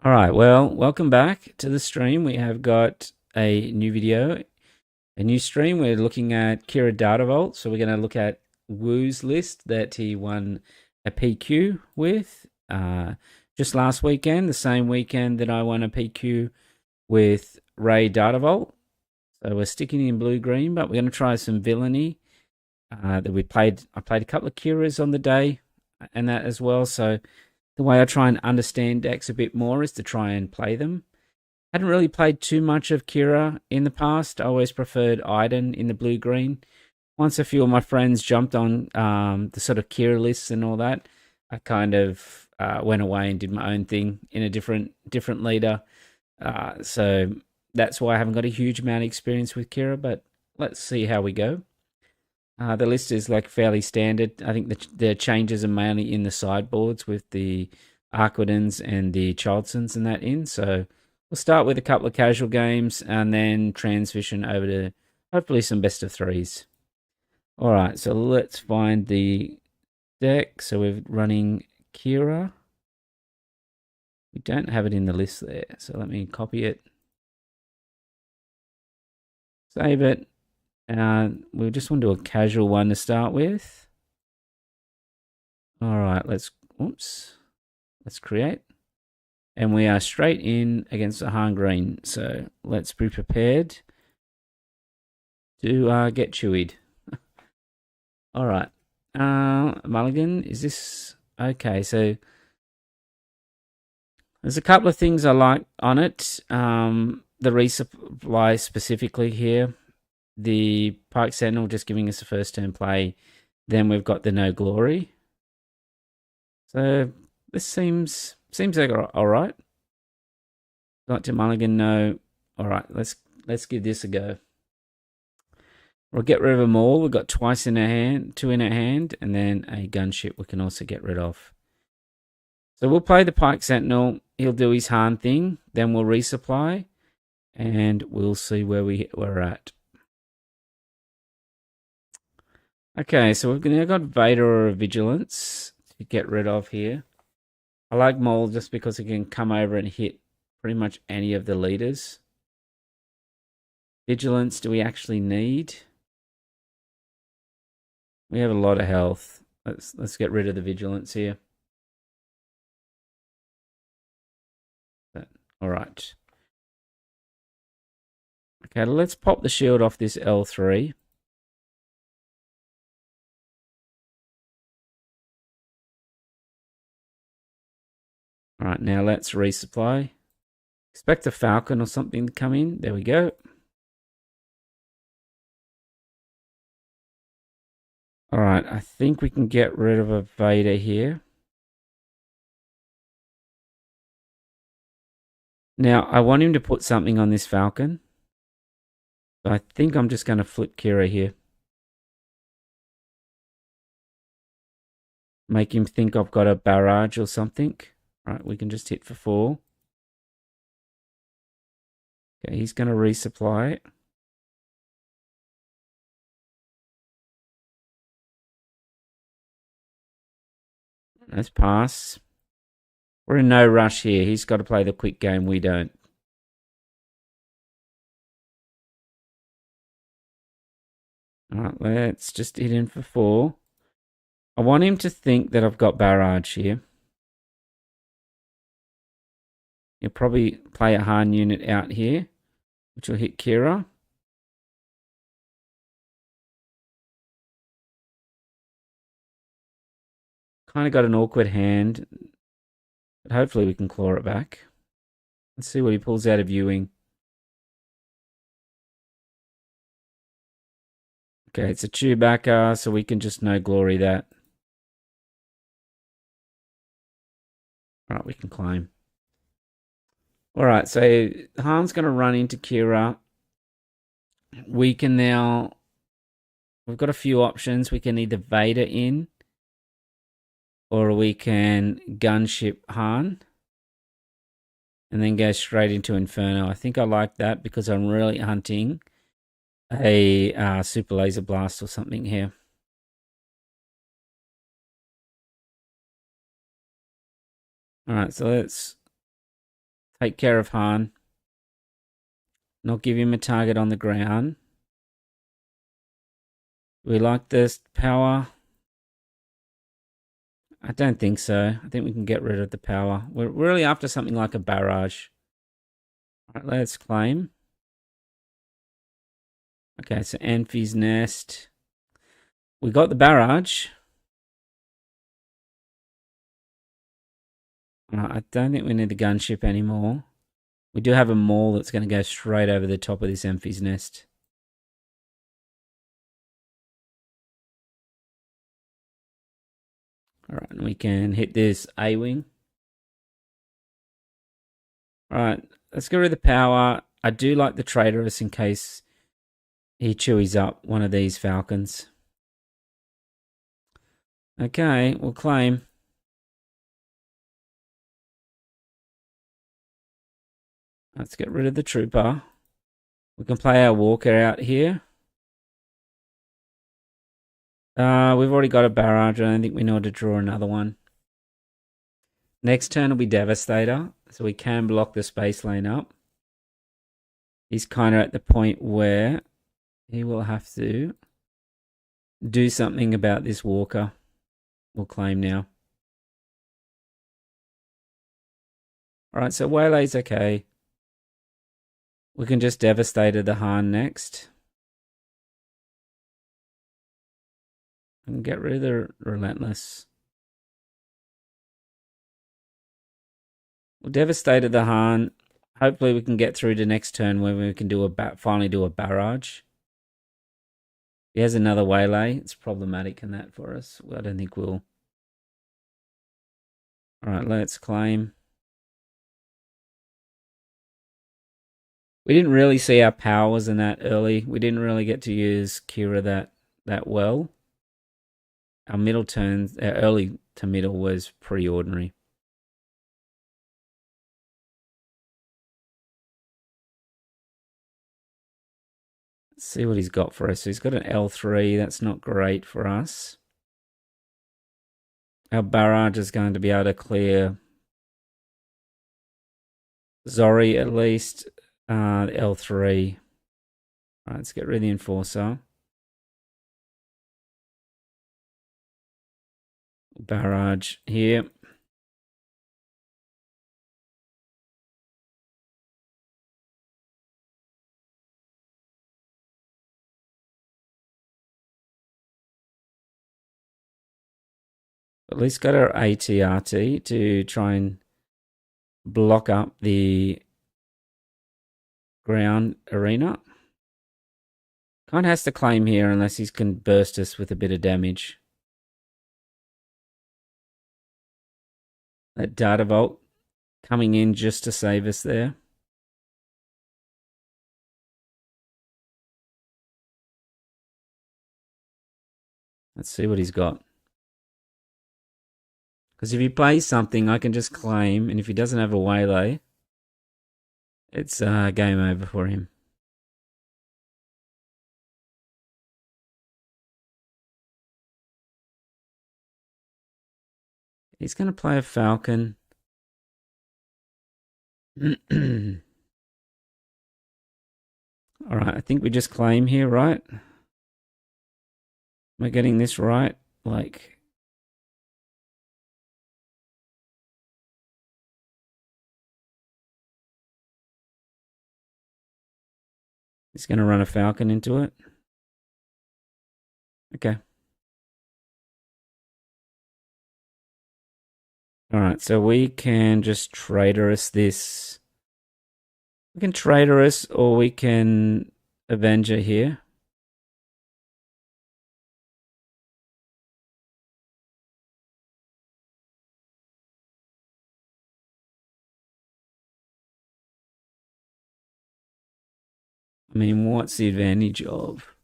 All right, well, welcome back to the stream. We have got a new video, a new stream. We're looking at Qi'ra Data Vault. So we're going to look at Wu's list that he won a PQ with just last weekend, the same weekend that I won a PQ with Ray Data Vault. So we're sticking in blue-green, but we're going to try some villainy that we played. I played a couple of Qi'ras on the day and that as well, so the way I try and understand decks a bit more is to try and play them. I hadn't really played too much of Qi'ra in the past. I always preferred Iden in the blue-green. Once a few of my friends jumped on the sort of Qi'ra lists and all that, I kind of went away and did my own thing in a different leader. So that's why I haven't got a huge amount of experience with Qi'ra, but let's see how we go. The list is like fairly standard. I think the changes are mainly in the sideboards with the Arquidens and the Charlesons and that in. So we'll start with a couple of casual games and then transition over to hopefully some best of threes. All right, so let's find the deck. So we're running Qi'ra. We don't have it in the list there, so let me copy it. Save it. We just want to do a casual one to start with. All right, let's create. And we are straight in against the Han Green. So let's be prepared to get chewied. All right. Mulligan, is this okay? So there's a couple of things I like on it. The resupply specifically here. The Pike Sentinel just giving us a first turn play. Then we've got the No Glory. So this seems like all right. Got to Mulligan, no. All right, let's give this a go. We'll get rid of them all. We've got twice in our hand, two in our hand, and then a gunship we can also get rid of. So we'll play the Pike Sentinel. He'll do his Han thing. Then we'll resupply, and we'll see where we're at. Okay, so we've now got Vader or Vigilance to get rid of here. I like Mole just because it can come over and hit pretty much any of the leaders. Vigilance, do we actually need? We have a lot of health. Let's get rid of the Vigilance here. All right. Okay, let's pop the shield off this L3. All right, now let's resupply. Expect a Falcon or something to come in. There we go. All right, I think we can get rid of a Vader here. Now, I want him to put something on this Falcon. So I think I'm just going to flip Qi'ra here. Make him think I've got a barrage or something. All right, we can just hit for 4. Okay, he's going to resupply it. Let's pass. We're in no rush here. He's got to play the quick game. We don't. All right, let's just hit in for 4. I want him to think that I've got barrage here. He'll probably play a Han unit out here, which will hit Qi'ra. Kind of got an awkward hand, but hopefully we can claw it back. Let's see what he pulls out of viewing. Okay, it's a Chewbacca, so we can just no glory that. All right, we can climb. All right, so Han's going to run into Qi'ra. We can now... We've got a few options. We can either Vader in, or we can gunship Han and then go straight into Inferno. I think I like that because I'm really hunting a super laser blast or something here. All right, so let's Take care of Han. Not give him a target on the ground. We like this power. I don't think so. I think we can get rid of the power. We're really after something like a barrage. All right, let's claim. Okay, so Amphi's Nest. We got the barrage. I don't think we need the gunship anymore. We do have a maul that's going to go straight over the top of this Amphi's Nest. All right, and we can hit this A-wing. All right, let's get rid of the power. I do like the Traitorous in case he chewies up one of these Falcons. Okay, we'll claim. Let's get rid of the Trooper. We can play our Walker out here. We've already got a barrage. I don't think we know how to draw another one. Next turn will be Devastator, so we can block the space lane up. He's kind of at the point where he will have to do something about this Walker. We'll claim now. Alright, so Waylay's okay. We can just Devastate the Han next. And get rid of the Relentless. We'll Devastate the Han. Hopefully we can get through to next turn where we can do finally do a barrage. He has another Waylay. It's problematic in that for us. I don't think we'll. Alright, let's claim. We didn't really see our powers in that early. We didn't really get to use Qi'ra that well. Our middle turns, our early to middle was pretty ordinary. Let's see what he's got for us. So he's got an L3. That's not great for us. Our barrage is going to be able to clear Zori at least. L3. All right, let's get rid of the Enforcer. Barrage here. At least got our AT-RT to try and block up the ground arena. Kind of has to claim here unless he can burst us with a bit of damage. That Data Vault coming in just to save us there. Let's see what he's got. Because if he plays something, I can just claim, and if he doesn't have a Waylay, it's game over for him. He's going to play a Falcon. All right, I think we just claim here, right? Am I getting this right? Like... He's going to run a Falcon into it. Okay. Alright, so we can just Traitorous this. We can Traitorous or we can Avenger here. I mean, what's the advantage of?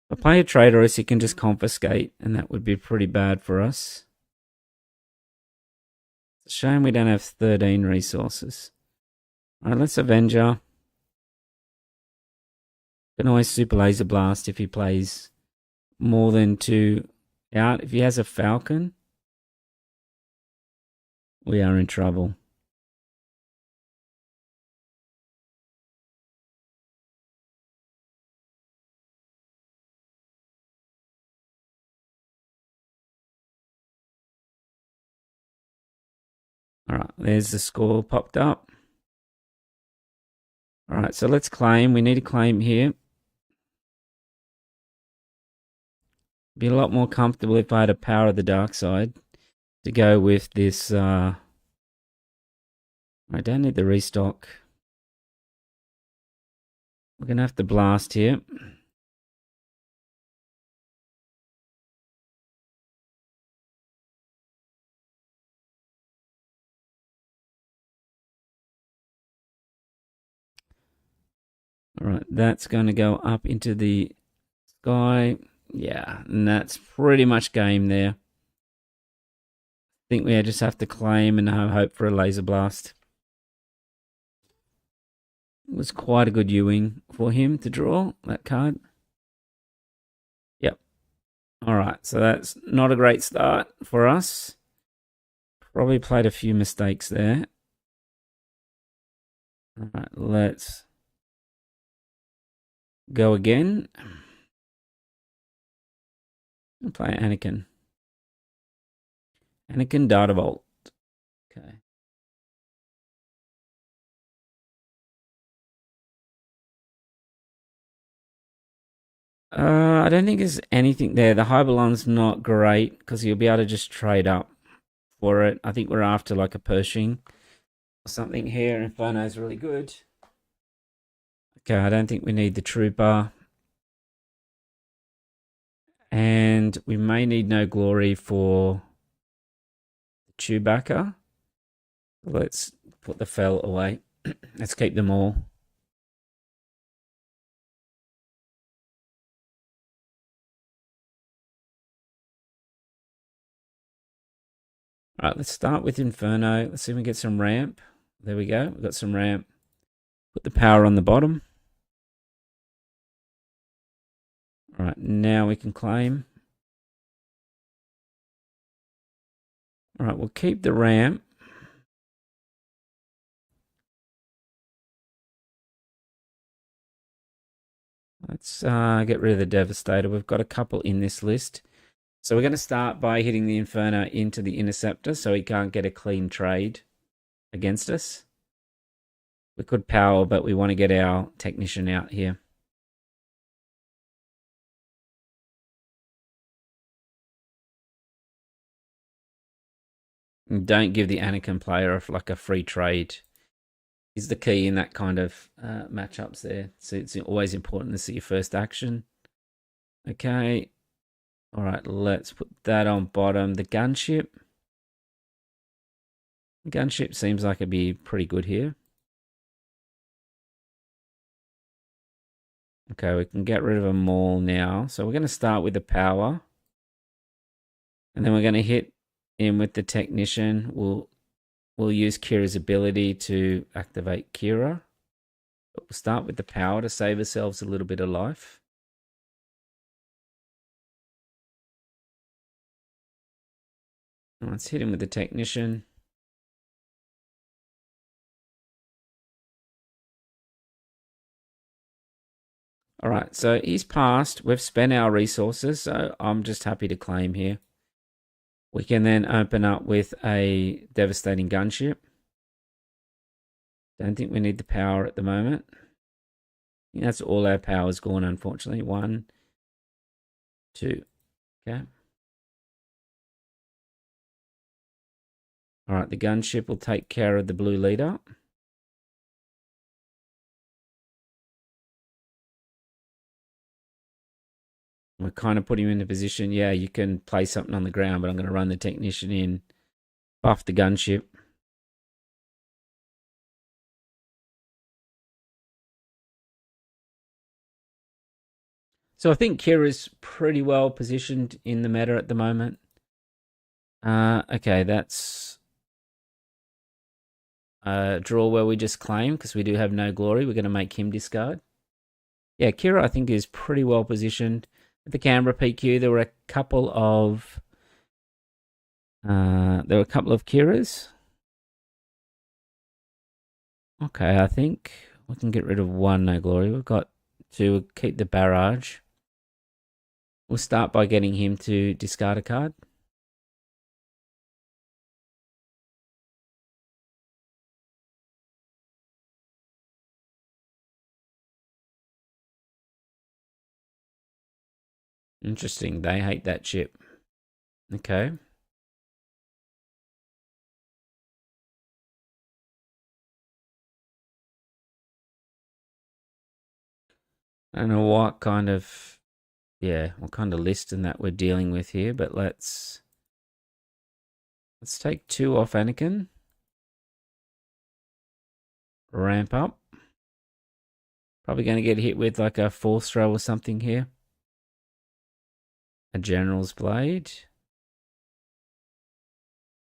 If I play a Traitorous, he can just confiscate, and that would be pretty bad for us. It's a shame we don't have 13 resources. Alright, let's Avenger. Can always Super Laser Blast if he plays more than 2 out. If he has a Falcon, we are in trouble. All right, there's the score popped up. All right, so let's claim. We need to claim here. Be a lot more comfortable if I had a Power of the Dark Side to go with this. I don't need the restock. We're going to have to blast here. All right, that's going to go up into the sky. Yeah, and that's pretty much game there. I think we just have to claim and hope for a laser blast. It was quite a good Ewing for him to draw that card. Yep. All right, so that's not a great start for us. Probably played a few mistakes there. All right, let's go again. I'll play Anakin. Anakin Data Vault. Okay. I don't think there's anything there. The Hyperlon's not great because you'll be able to just trade up for it. I think we're after like a Pershing or something here. Inferno's really good. Okay, I don't think we need the Trooper. And we may need no glory for Chewbacca. Let's put the Fel away. Let's keep them all. All right, let's start with Inferno. Let's see if we can get some ramp. There we go. We've got some ramp. Put the power on the bottom. All right, now we can claim. All right, we'll keep the ramp. Let's get rid of the Devastator. We've got a couple in this list. So we're going to start by hitting the Inferno into the Interceptor so he can't get a clean trade against us. We could power, but we want to get our Technician out here. And don't give the Anakin player like a free trade. Is the key in that kind of matchups there. So it's always important to see your first action. Okay. All right, let's put that on bottom. The gunship. The gunship seems like it'd be pretty good here. Okay, we can get rid of them all now. So we're going to start with the power. And then we're going to hit in with the Technician. We'll use Qi'ra's ability to activate Qi'ra. But we'll start with the power to save ourselves a little bit of life. Let's hit him with the Technician. All right, so he's passed. We've spent our resources, so I'm just happy to claim here. We can then open up with a devastating gunship. Don't think we need the power at the moment. I think that's all our power's gone, unfortunately. 1, 2. Okay. All right, the gunship will take care of the blue leader. We're kind of putting him in a position, yeah, you can play something on the ground, but I'm going to run the Technician in, buff the gunship. So I think Qi'ra's pretty well positioned in the meta at the moment. Okay, that's a draw where we just claim because we do have no glory. We're going to make him discard. Yeah, Qi'ra I think is pretty well positioned. At the Canberra PQ, there were a couple of Qi'ras. Okay, I think we can get rid of 1 no glory. We've got 2. We'll keep the barrage. We'll start by getting him to discard a card. Interesting. They hate that chip. Okay. I don't know what kind of, yeah, what kind of listing that we're dealing with here, but let's take 2 off Anakin. Ramp up. Probably going to get hit with like a Force Throw or something here. A General's Blade.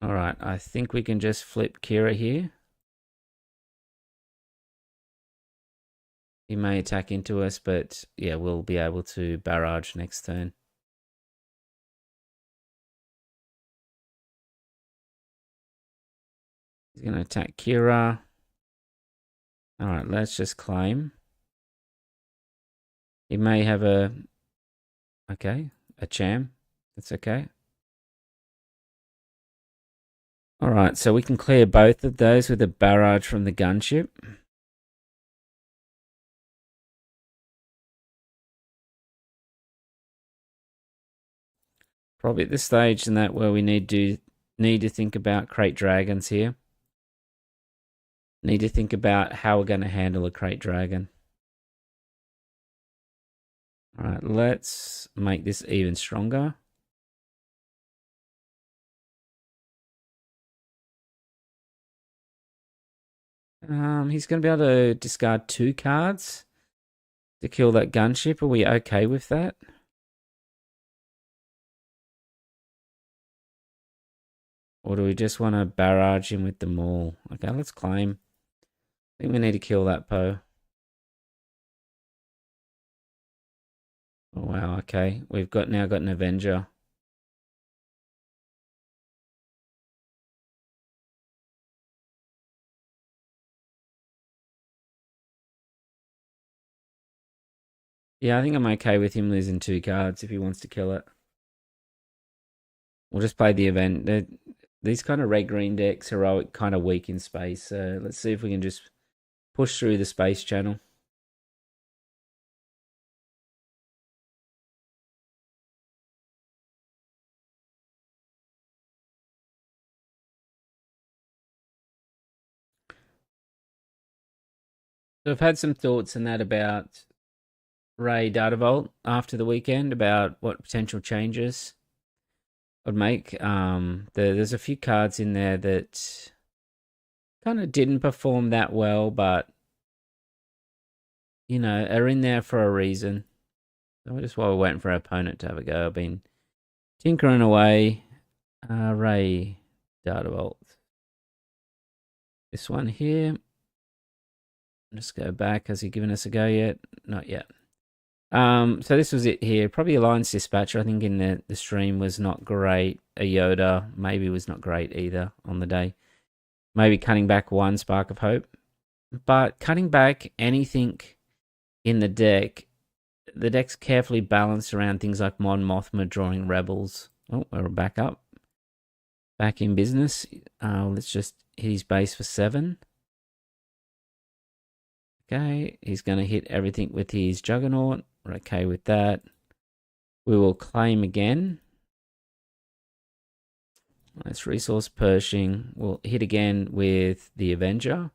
Alright, I think we can just flip Qi'ra here. He may attack into us, but yeah, we'll be able to barrage next turn. He's going to attack Qi'ra. Alright, let's just claim. He may have a... Okay, a Cham. That's okay. Alright, so we can clear both of those with a barrage from the gunship. Probably at this stage in that where we need to think about crate dragons here. Need to think about how we're going to handle a crate dragon. Alright, let's make this even stronger. He's going to be able to discard 2 cards to kill that gunship. Are we okay with that? Or do we just want to barrage him with the maul? Okay, let's claim. I think we need to kill that Poe. Oh wow, okay. We've now got an Avenger. Yeah, I think I'm okay with him losing 2 cards if he wants to kill it. We'll just play the event. These kind of red-green decks are kind of weak in space, so let's see if we can just push through the space channel. So I've had some thoughts on that about Ray Data Vault after the weekend, about what potential changes I'd make. There's a few cards in there that kind of didn't perform that well, but you know, are in there for a reason. So just while we're waiting for our opponent to have a go, I've been tinkering away. Ray Data Vault. This one here. Just go back. Has he given us a go yet? Not yet. So this was it here. Probably Alliance Dispatcher, I think in the stream was not great. A Yoda maybe was not great either on the day. Maybe cutting back 1 Spark of Hope. But cutting back anything in the deck's carefully balanced around things like Mon Mothma drawing Rebels. Oh, we're back up. Back in business. Let's just hit his base for 7. Okay, he's going to hit everything with his Juggernaut. We're okay with that. We will claim again. Let's resource Pershing. We'll hit again with the Avenger.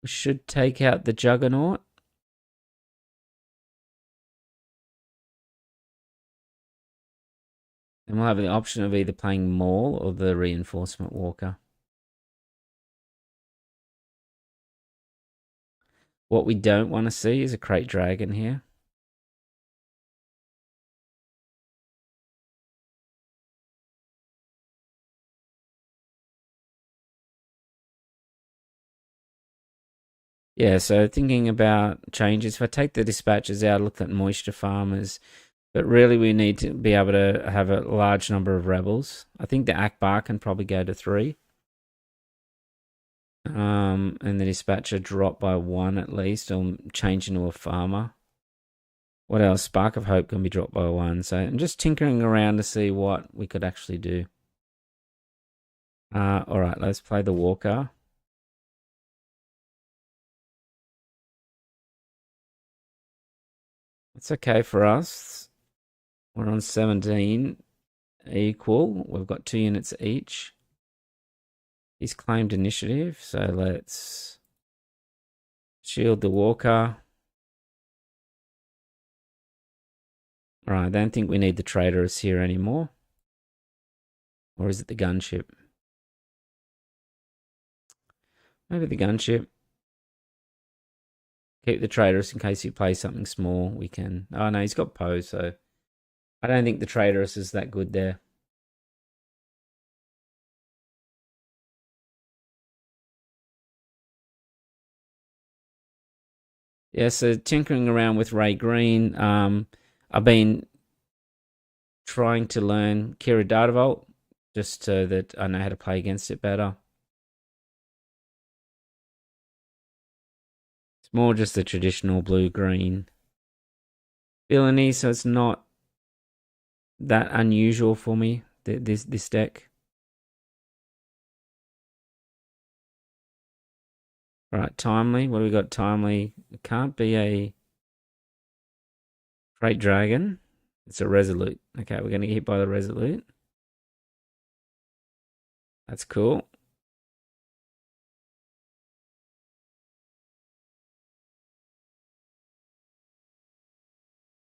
We should take out the Juggernaut. And we'll have the option of either playing Maul or the Reinforcement Walker. What we don't want to see is a Crate Dragon here. Yeah, so thinking about changes, if I take the dispatches out, look at moisture farmers, but really we need to be able to have a large number of rebels. I think the Akbar can probably go to 3. And the dispatcher drop by 1 at least, or change into a farmer. What else? Spark of Hope can be dropped by 1. So I'm just tinkering around to see what we could actually do. Alright, let's play the Walker. It's okay for us. We're on 17 equal. We've got 2 units each. He's claimed initiative, so let's shield the walker. All right, I don't think we need the traitorous here anymore. Or is it the gunship? Maybe the gunship. Keep the traitorous in case he plays something small. We can. Oh no, he's got Poe, so I don't think the traitorous is that good there. Yeah, so tinkering around with Ray Green. I've been trying to learn Qi'ra Green just so that I know how to play against it better. It's more just the traditional blue-green villainy, so it's not that unusual for me, this deck. All right, Timely. What do we got? Timely. It can't be a Great Dragon. It's a Resolute. Okay, we're going to get hit by the Resolute. That's cool.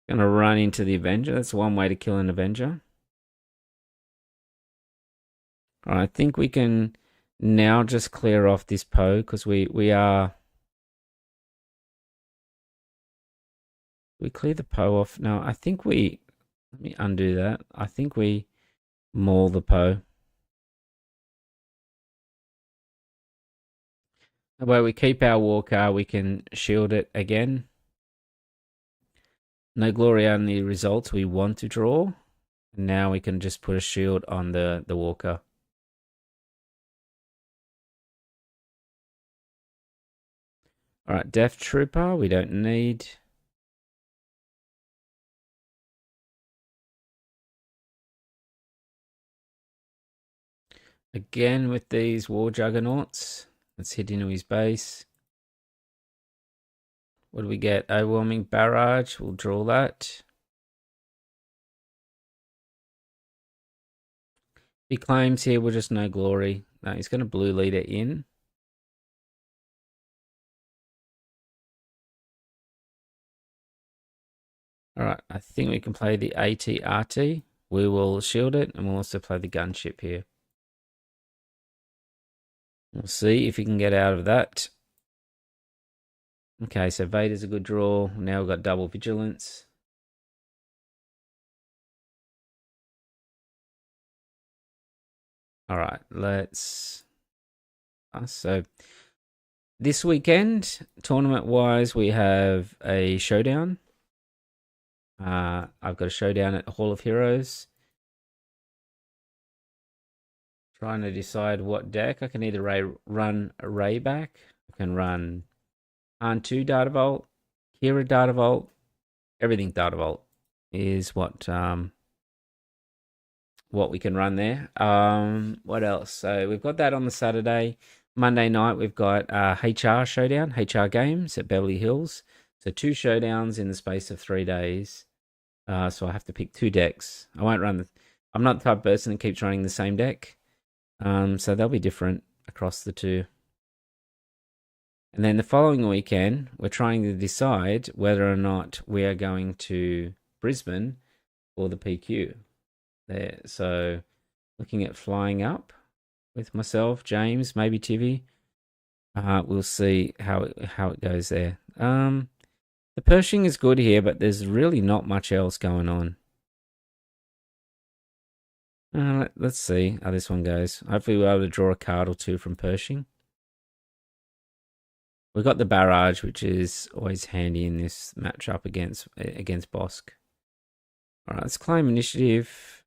Going to run into the Avenger. That's one way to kill an Avenger. All right, I think we can now just clear off this Poe because we are... We clear the Poe off. No, I think we... Let me undo that. I think we maul the Poe. That way we keep our walker, we can shield it again. No glory on the results we want to draw. And now we can just put a shield on the walker. Alright, Death Trooper, we don't need. Again with these War Juggernauts. Let's hit into his base. What do we get? Overwhelming Barrage. We'll draw that. He claims here we'll just no glory. No, he's going to blue leader in. Alright, I think we can play the AT-RT. We will shield it and we'll also play the gunship here. We'll see if he can get out of that. Okay, so Vader's a good draw. Now we've got double vigilance. All right, let's... So this weekend, tournament-wise, we have a showdown. I've got a showdown at Hall of Heroes. Trying to decide what deck. I can either run Ray back. I can run Han2 Data Vault, Qi'ra Data Vault, everything Data Vault is what we can run there. What else? So we've got that on the Saturday. Monday night we've got HR Showdown, HR Games at Beverly Hills. So 2 showdowns in the space of 3 days. So I have to pick 2 decks. I won't run I'm not the type of person that keeps running the same deck. So they'll be different across the 2. And then the following weekend, we're trying to decide whether or not we are going to Brisbane for the PQ. There, so looking at flying up with myself, James, maybe Tivy. We'll see how it goes there. The Pershing is good here, but there's really not much else going on. Let's see how this one goes. Hopefully we'll be able to draw a card or 2 from Pershing. We've got the Barrage, which is always handy in this matchup against Bosk. All right, let's claim initiative.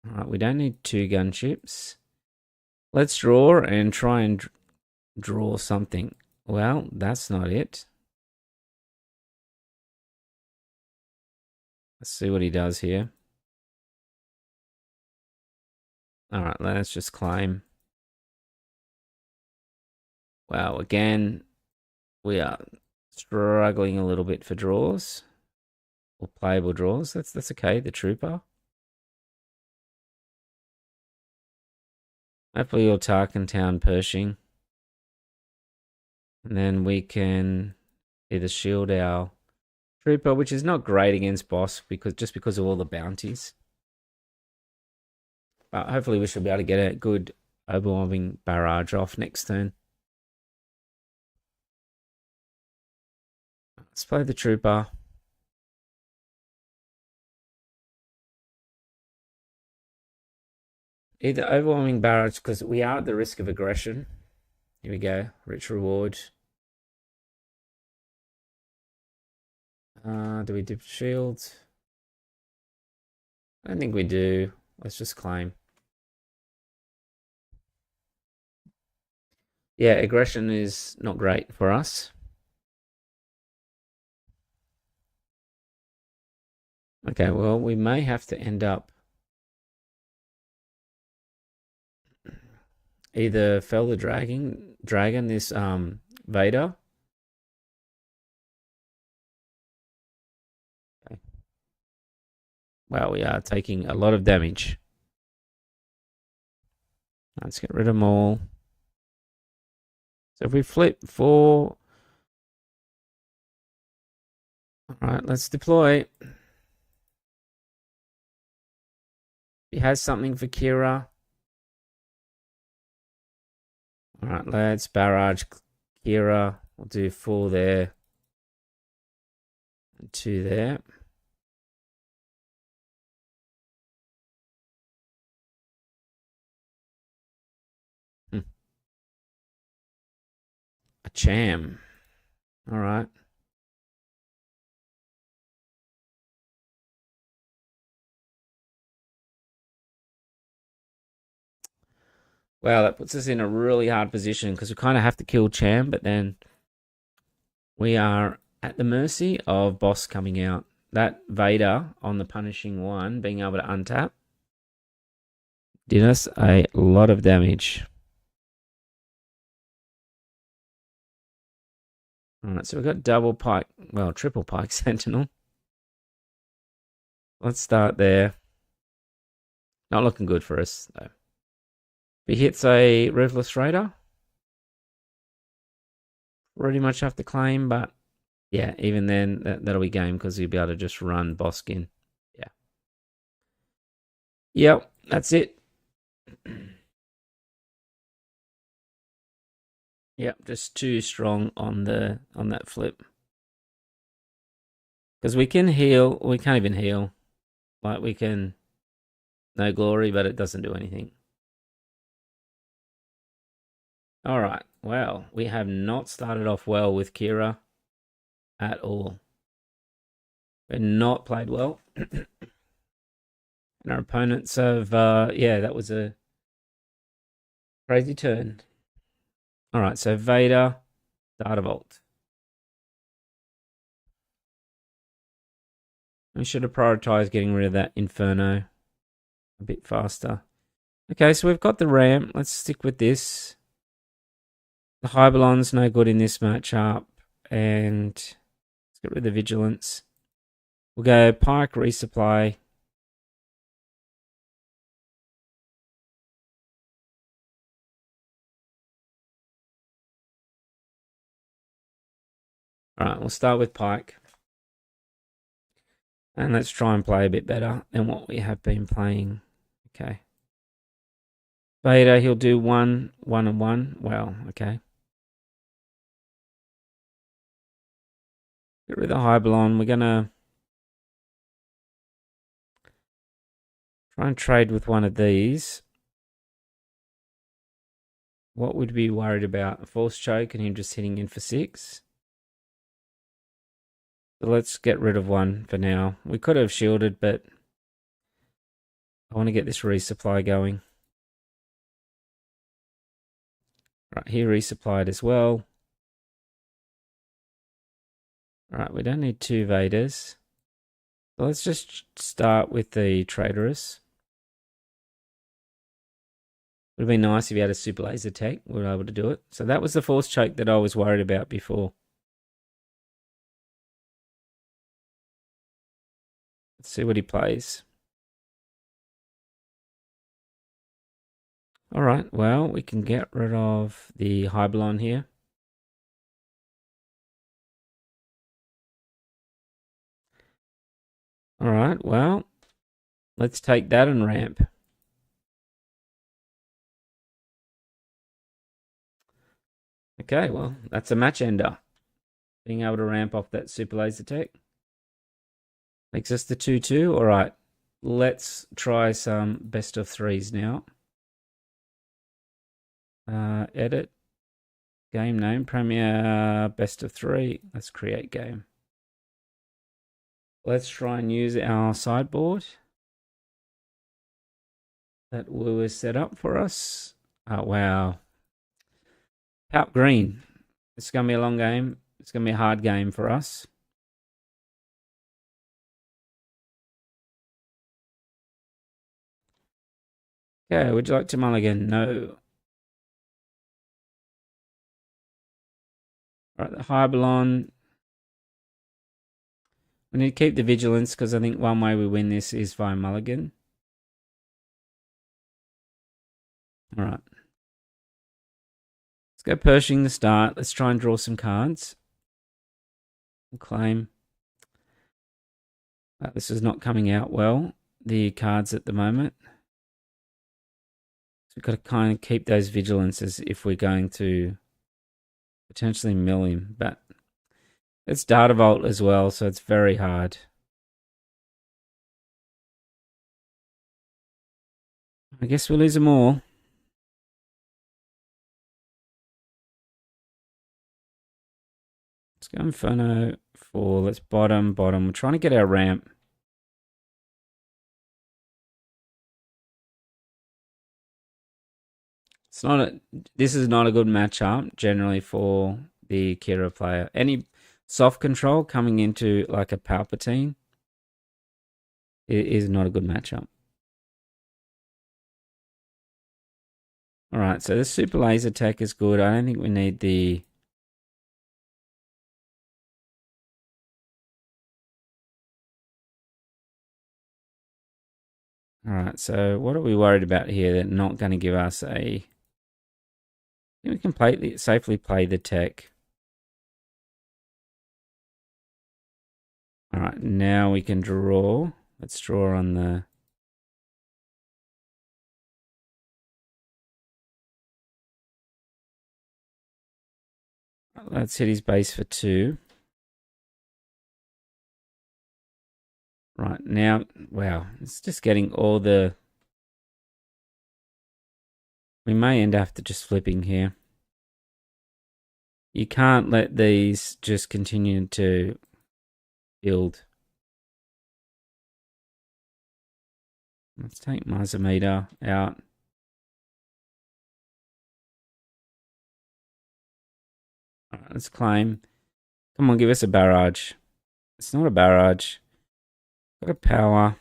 All right, we don't need 2 gunships. Let's draw and try and draw something. Well, that's not it. Let's see what he does here. All right, let's just claim. Wow, again, we are struggling a little bit for draws. or playable draws. That's okay. The Trooper. Hopefully you'll Tarkin Town Pershing. And then we can either shield our Trooper, which is not great against boss because of all the bounties. But hopefully we should be able to get a good overwhelming barrage off next turn. Let's play the Trooper. Either overwhelming barrage, because we are at the risk of aggression. Here we go. Rich reward. Do we dip shield? I don't think we do. Let's just claim. Yeah, aggression is not great for us. Okay, well, we may have to end up either fell the dragon, this Vader. Okay. Wow, we are taking a lot of damage. Let's get rid of them all. So if we flip 4, all right, let's deploy. He has something for Qi'ra. All right, let's barrage Qi'ra. We'll do 4 there. And 2 there. A Cham. All right. Wow, that puts us in a really hard position because we kind of have to kill Cham, but then we are at the mercy of boss coming out. That Vader on the punishing one, being able to untap, did us a lot of damage. All right, so we've got double pike, well, triple pike sentinel. Let's start there. Not looking good for us, though. If he hits a Ruthless Raider, pretty much have to claim, but yeah, even then, that'll be game because he'll be able to just run Boskin. Yeah. Yep, that's it. Yep, just too strong on that flip. Because we can heal, we can't even heal. Like we can, no glory, but it doesn't do anything. All right, well, we have not started off well with Qi'ra at all. We're not played well. And our opponents have, yeah, that was a crazy turn. All right, so Vader, Data Vault. We should have prioritized getting rid of that Inferno a bit faster. Okay, so we've got the ramp. Let's stick with this. The Hybelon's no good in this matchup. And let's get rid of the Vigilance. We'll go Pike, Resupply. All right, we'll start with Pike. And let's try and play a bit better than what we have been playing. Okay. Vader, he'll do 1, 1, and 1. Well, okay. Get rid of the Hybelon. We're going to try and trade with one of these. What would we be worried about? A Force Choke and him just hitting in for 6? So let's get rid of one for now. We could have shielded, but I want to get this resupply going. Right, he resupplied as well. Alright, we don't need 2 Vaders. So let's just start with the Traitorous. Would have been nice if you had a super laser tech. We were able to do it. So that was the Force Choke that I was worried about before. Let's see what he plays. All right, well, we can get rid of the Hybelon here. All right, well, let's take that and ramp. Okay, well, that's a match ender. Being able to ramp off that super laser tech. Makes us the 2-2. All right, let's try some best of threes now. Edit. Game name, Premier best of three. Let's create game. Let's try and use our sideboard that was set up for us. Oh, wow. Qi'ra Green. It's going to be a long game. It's going to be a hard game for us. Okay, would you like to mulligan? No. All right, the Hybelon. We need to keep the vigilance because I think one way we win this is via mulligan. All right. Let's go Pershing the start. Let's try and draw some cards. We'll claim. This is not coming out well, the cards at the moment. So we've got to kind of keep those vigilances if we're going to potentially mill him. But it's Data Vault as well, so it's very hard. I guess we'll lose them all. Let's go Inferno 4. Let's bottom. We're trying to get our ramp. It's not a. This is not a good matchup generally for the Qi'ra player. Any soft control coming into like a Palpatine, it is not a good matchup. All right, so the super laser tech is good. I don't think we need the. All right, so what are we worried about here? They're not going to give us a. We can safely play the tech. All right, now we can draw. Let's draw on the. Let's hit his base for 2. Right, now, wow, it's just getting all the... We may end up just flipping here. You can't let these just continue to build. Let's take Mazamita out. All right, let's claim. Come on, give us a barrage. It's not a barrage. Got a power.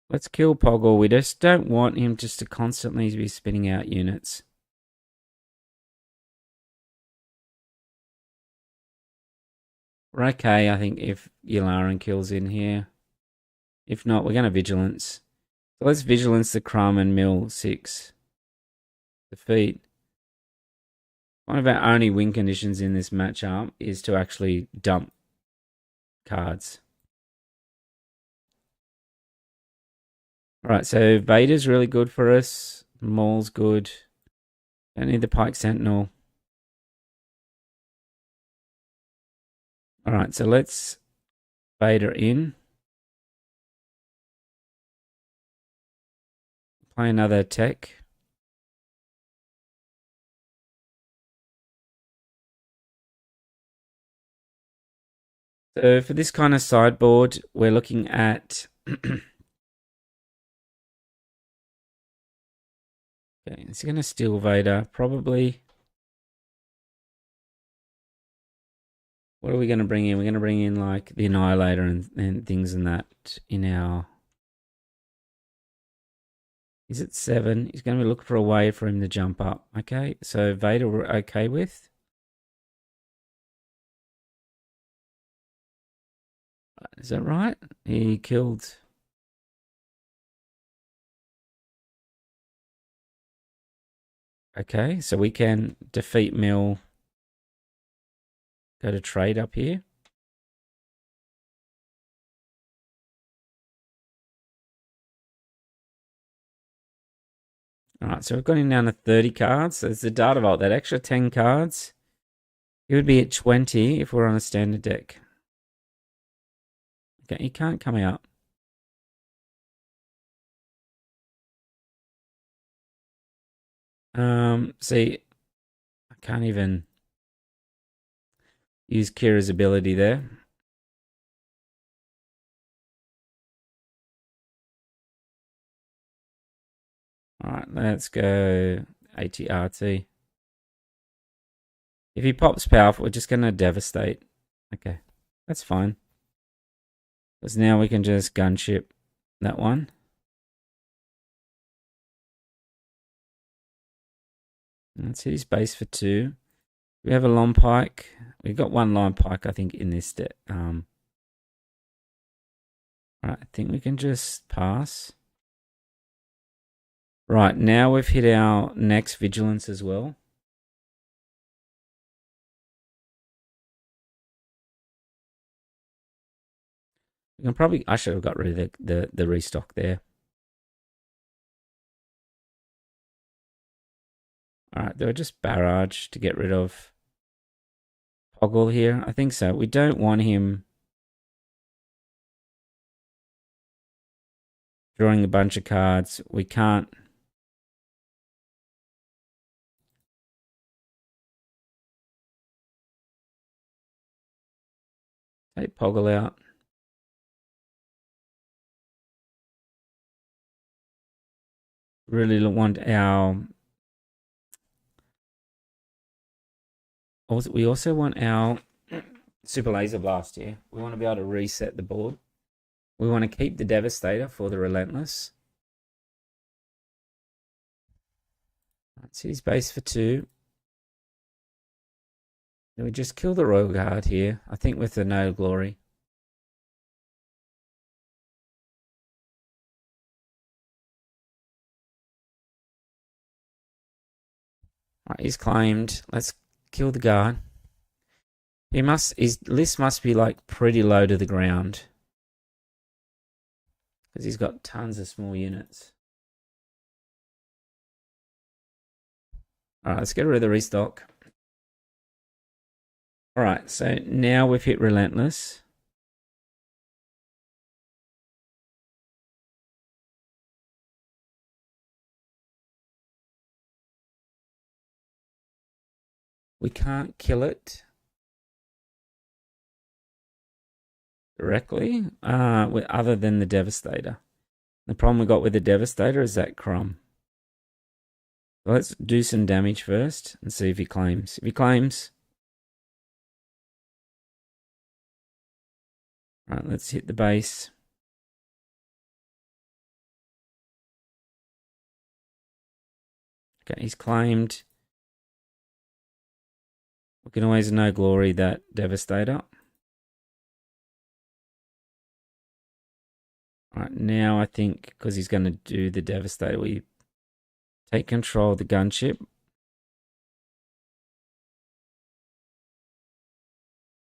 Let's kill Poggle. We just don't want him just to constantly be spinning out units. We're okay, I think, if Yularen kills in here. If not, we're going to Vigilance. So let's Vigilance the Crumb and mill 6. Defeat. One of our only win conditions in this matchup is to actually dump cards. Alright, so Vader's really good for us. Maul's good. Don't need the Pike Sentinel. Alright, so let's Vader in. Play another tech. So for this kind of sideboard, we're looking at... Okay, is he going to steal Vader? Probably. What are we going to bring in? We're going to bring in like the Annihilator and things and that in our... He's at 7. He's going to look for a way for him to jump up. Okay, so Vader we're okay with. Is that right? He killed. Okay, so we can defeat Mill. Go to trade up here. All right, so we've got him down to 30 cards. So it's the data vault. That extra 10 cards, he would be at 20 if we're on a standard deck. Okay, he can't come out. See, I can't even use Qi'ra's ability there. All right, let's go ATRT. If he pops powerful, we're just going to devastate. Okay, that's fine. Because now we can just gunship that one. Let's hit his base for 2. We have a long pike. We've got one long pike, I think, in this deck. All right, I think we can just pass. Right, now we've hit our next vigilance as well. We can probably, I should have got rid of the restock there. All right, do I just barrage to get rid of Poggle here? I think so. We don't want him drawing a bunch of cards. We can't. Take Poggle out. Really want our. We also want our Super Laser Blast here. We want to be able to reset the board. We want to keep the Devastator for the Relentless. Let's hit his base for 2. Then we just kill the Royal Guard here. I think with the No Glory. Alright, he's claimed. Let's kill the guard. His list must be like pretty low to the ground. Because he's got tons of small units. Alright, let's get rid of the restock. Alright, so now we've hit Relentless. We can't kill it directly, other than the Devastator. The problem we got with the Devastator is that crumb. So let's do some damage first and see if he claims. If he claims, all right, let's hit the base. Okay, he's claimed. We can always No Glory that Devastator. All right, now I think because he's going to do the Devastator, we take control of the gunship.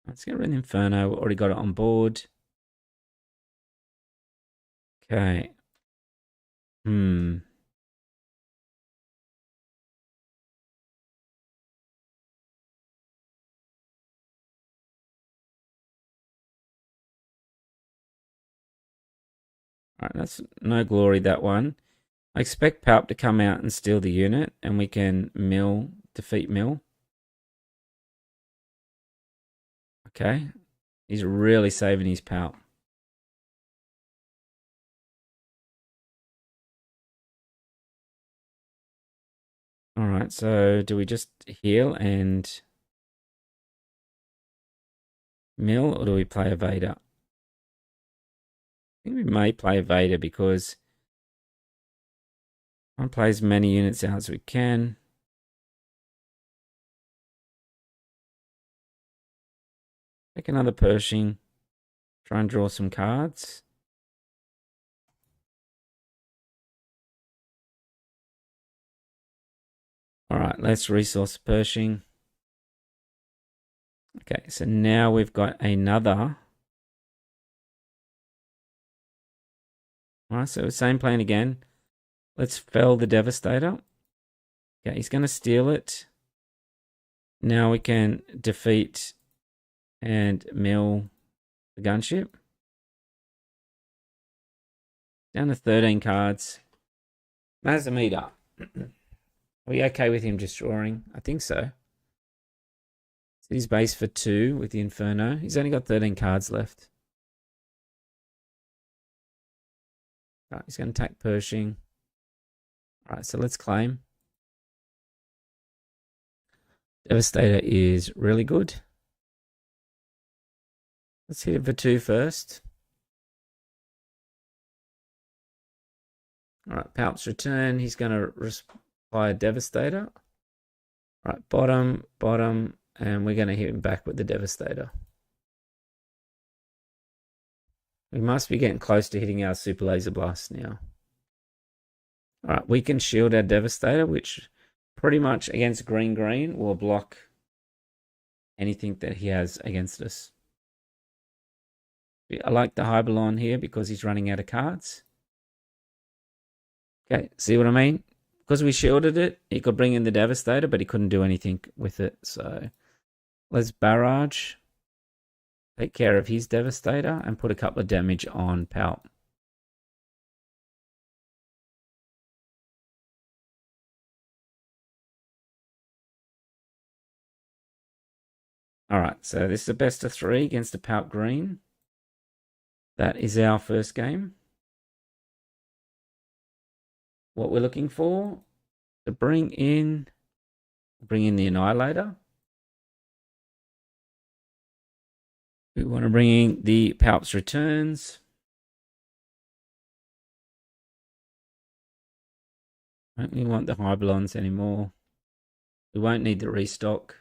Let's get rid of Inferno. We already got it on board. Okay. Alright, that's No Glory, that one. I expect Palp to come out and steal the unit, and we can defeat Mill. Okay. He's really saving his Palp. Alright, so do we just heal and Mill, or do we play a Vader? I think we may play a Vader because I want to play as many units out as we can. Take another Pershing. Try and draw some cards. All right, let's resource Pershing. Okay, so now we've got another. All right, so same plan again. Let's fell the Devastator. Okay, he's going to steal it. Now we can defeat and mill the gunship. Down to 13 cards. Mazamita. Are we okay with him just drawing? I think so. He's base for 2 with the Inferno. He's only got 13 cards left. Right, he's going to attack Pershing. All right, so let's claim. Devastator is really good. Let's hit it for 2 first. All right, Palp's return. He's going to reply a Devastator. All right, bottom, bottom, and we're going to hit him back with the Devastator. We must be getting close to hitting our Super Laser Blast now. All right, we can shield our Devastator, which pretty much against green will block anything that he has against us. I like the Hybelon here because he's running out of cards. Okay, see what I mean? Because we shielded it, he could bring in the Devastator, but he couldn't do anything with it. So let's barrage, take care of his Devastator, and put a couple of damage on Palp. All right, so this is a best of 3 against a Palp Green. That is our first game. What we're looking for to bring in the Annihilator. We want to bring in the Palp's Returns. Don't we want the Hybelons anymore? We won't need the restock.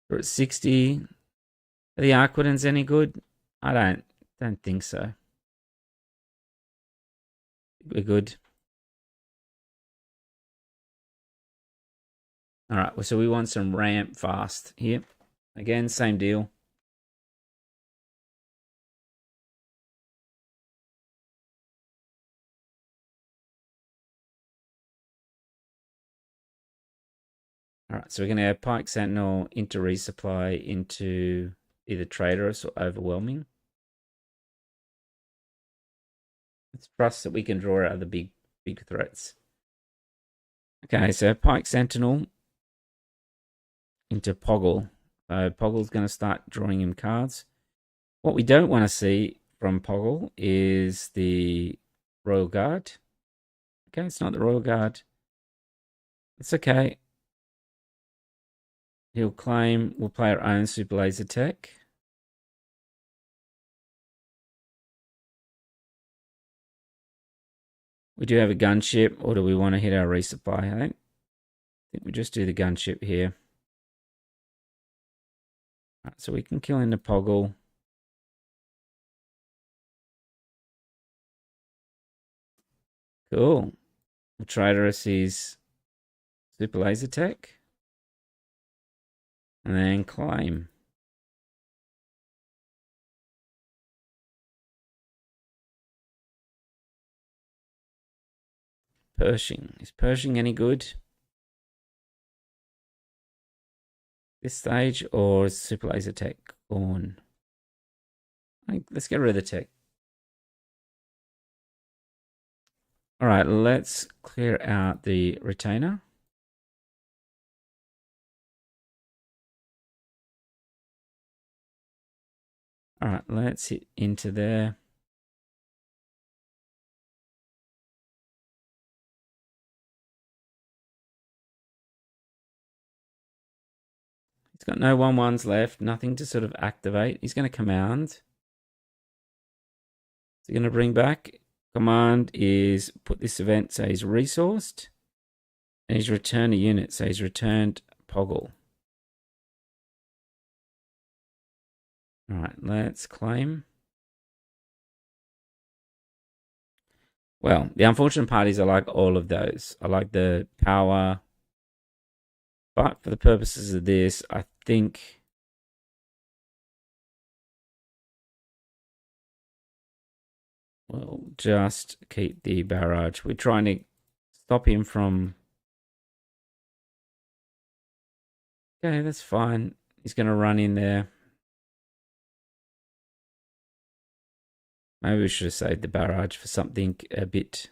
We're at 60. Are the Arquitans any good? I don't think so. We're good. All right, so we want some ramp fast here. Again, same deal. All right, so we're going to have Pike Sentinel into resupply into either Traitorous or Overwhelming. Let's trust that we can draw out of the big threats. Okay, so Pike Sentinel into Poggle. Poggle's going to start drawing him cards. What we don't want to see from Poggle is the Royal Guard. Okay, it's not the Royal Guard. It's okay. He'll claim we'll play our own Super Laser Tech. We do have a gunship, or do we want to hit our resupply? I think we just do the gunship here. Right, so we can kill into Poggle. Cool. We'll Traitorous his Super Laser Tech. And then claim. Pershing. Is Pershing any good? This stage, or is Super Laser Tech gone? Let's get rid of the tech. All right, let's clear out the retainer. All right, let's hit into there. He's got no 1/1s left, nothing to sort of activate. He's going to command. He's going to bring back. Command is put this event, so he's resourced. And he's returned a unit, so he's returned Poggle. All right, let's claim. Well, the unfortunate part is I like all of those. I like the power. But for the purposes of this, I think we'll just keep the barrage. We're trying to stop him from... Okay, that's fine. He's going to run in there. Maybe we should have saved the barrage for something a bit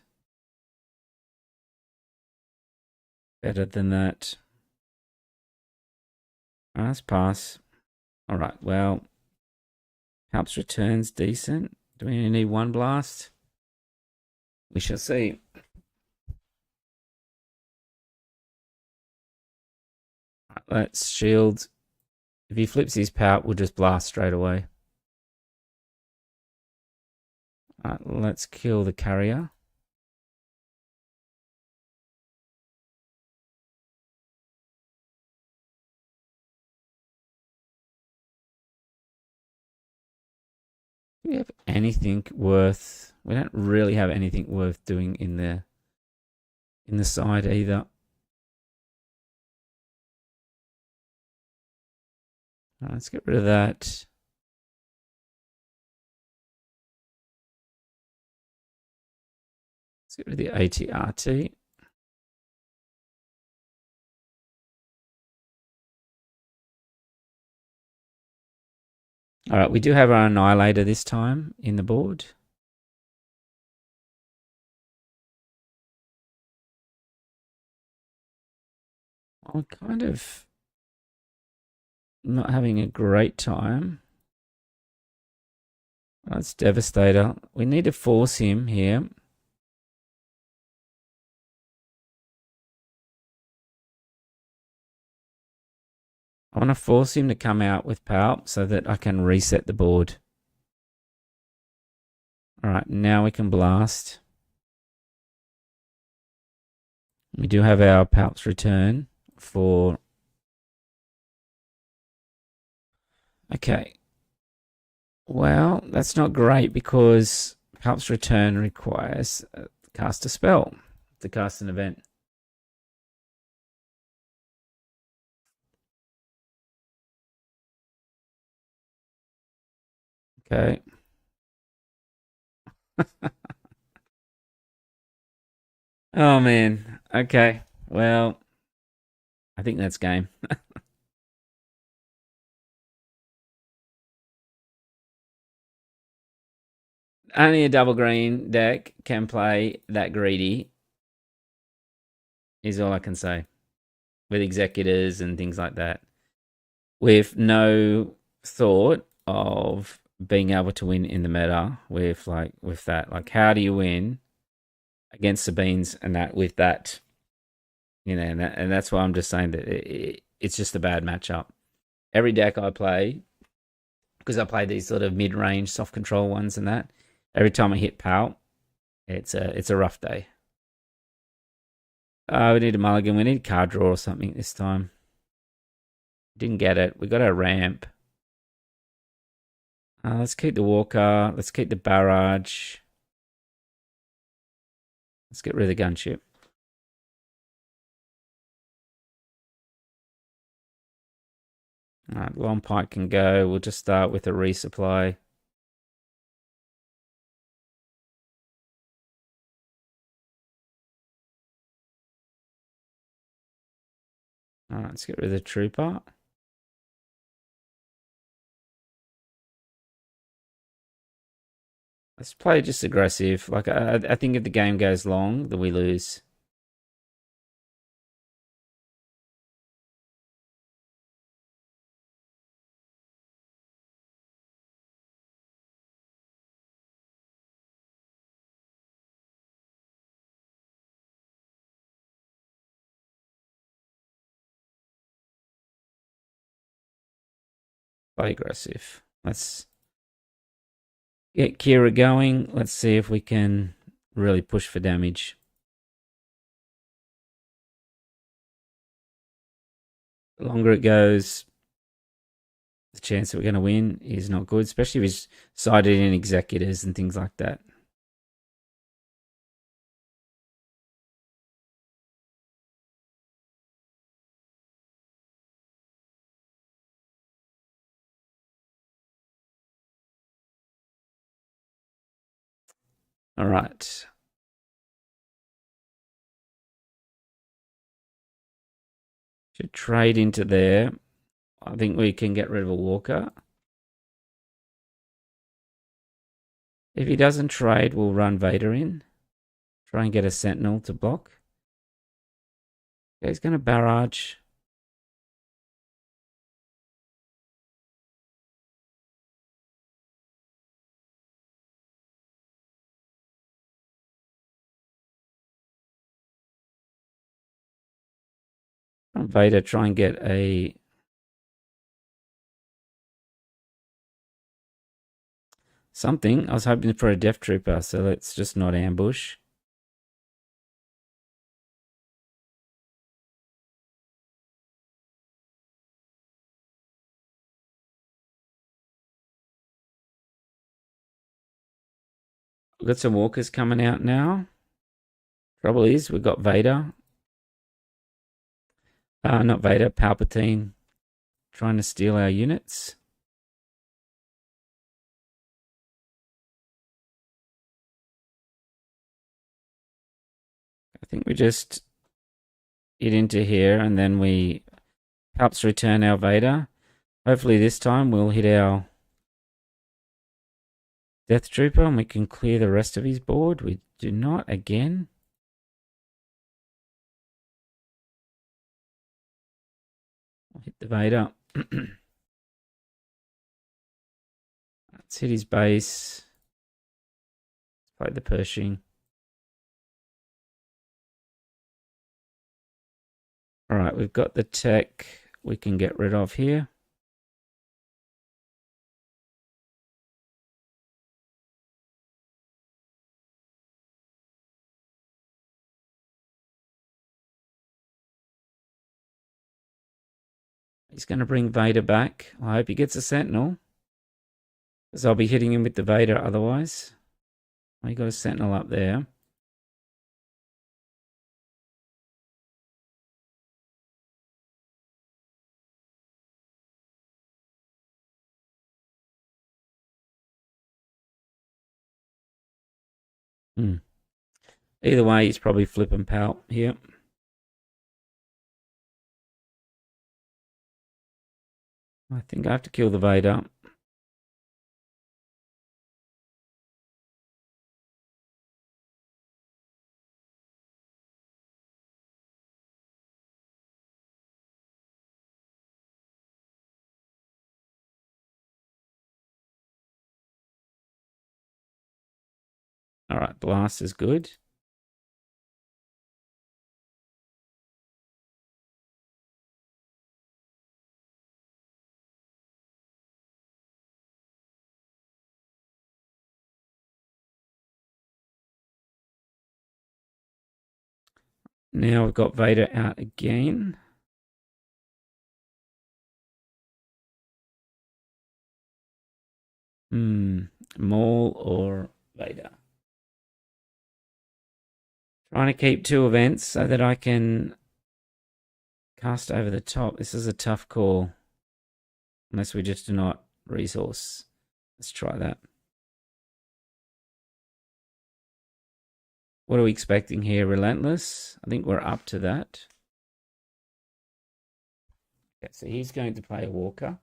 better than that. Let's pass. All right, well, helps returns decent. Do we only need one blast? We shall see. Right, let's shield. If he flips his pout, we'll just blast straight away. All right, let's kill the carrier. Do we have anything worth... We don't really have anything worth doing in the side either. Right, let's get rid of that. Let's get rid of the ATRT. All right, we do have our Annihilator this time in the board. I'm kind of not having a great time. That's Devastator. We need to force him here. I want to force him to come out with power so that I can reset the board. All right, now we can blast. We do have our Palps return for... Okay. Well, that's not great because Palps return requires cast a spell to cast an event. Okay. Oh, man. Okay. Well, I think that's game. Only a double green deck can play that greedy, is all I can say. With executors and things like that. With no thought of being able to win in the meta with that. Like, how do you win against Sabines and that with that? You know, and that's why I'm just saying that it's just a bad matchup. Every deck I play, because I play these sort of mid-range soft control ones and that, every time I hit PAL, it's a rough day. We need a mulligan. We need a card draw or something this time. Didn't get it. We got our ramp. Let's keep the walker. Let's keep the barrage. Let's get rid of the gunship. All right, long pike can go. We'll just start with a resupply. All right, let's get rid of the trooper. Let's play just aggressive. Like, I think if the game goes long, then we lose. Play aggressive. Let's get Qi'ra going. Let's see if we can really push for damage. The longer it goes, the chance that we're going to win is not good, especially if he's sided in executors and things like that. All right. Should trade into there. I think we can get rid of a walker. If he doesn't trade, we'll run Vader in. Try and get a sentinel to block. Okay, he's going to barrage. Vader try and get a something. I was hoping for a Death Trooper, so let's just not ambush. We've got some walkers coming out now. Trouble is, we've got Vader. Not Vader, Palpatine trying to steal our units. I think we just get into here and then we helps return our Vader. Hopefully this time we'll hit our Death Trooper and we can clear the rest of his board. We do not again. I'll hit the Vader. Let's hit his base. Play the Pershing. All right, we've got the tech we can get rid of here. He's going to bring Vader back. I hope he gets a Sentinel, because I'll be hitting him with the Vader otherwise. He got a Sentinel up there. Either way, he's probably flipping Palp here. I think I have to kill the Vader. All right, blast is good. Now we've got Vader out again. Maul or Vader? Trying to keep two events so that I can cast over the top. This is a tough call. Unless we just do not resource. Let's try that. What are we expecting here? Relentless? I think we're up to that. Okay, so he's going to play a walker.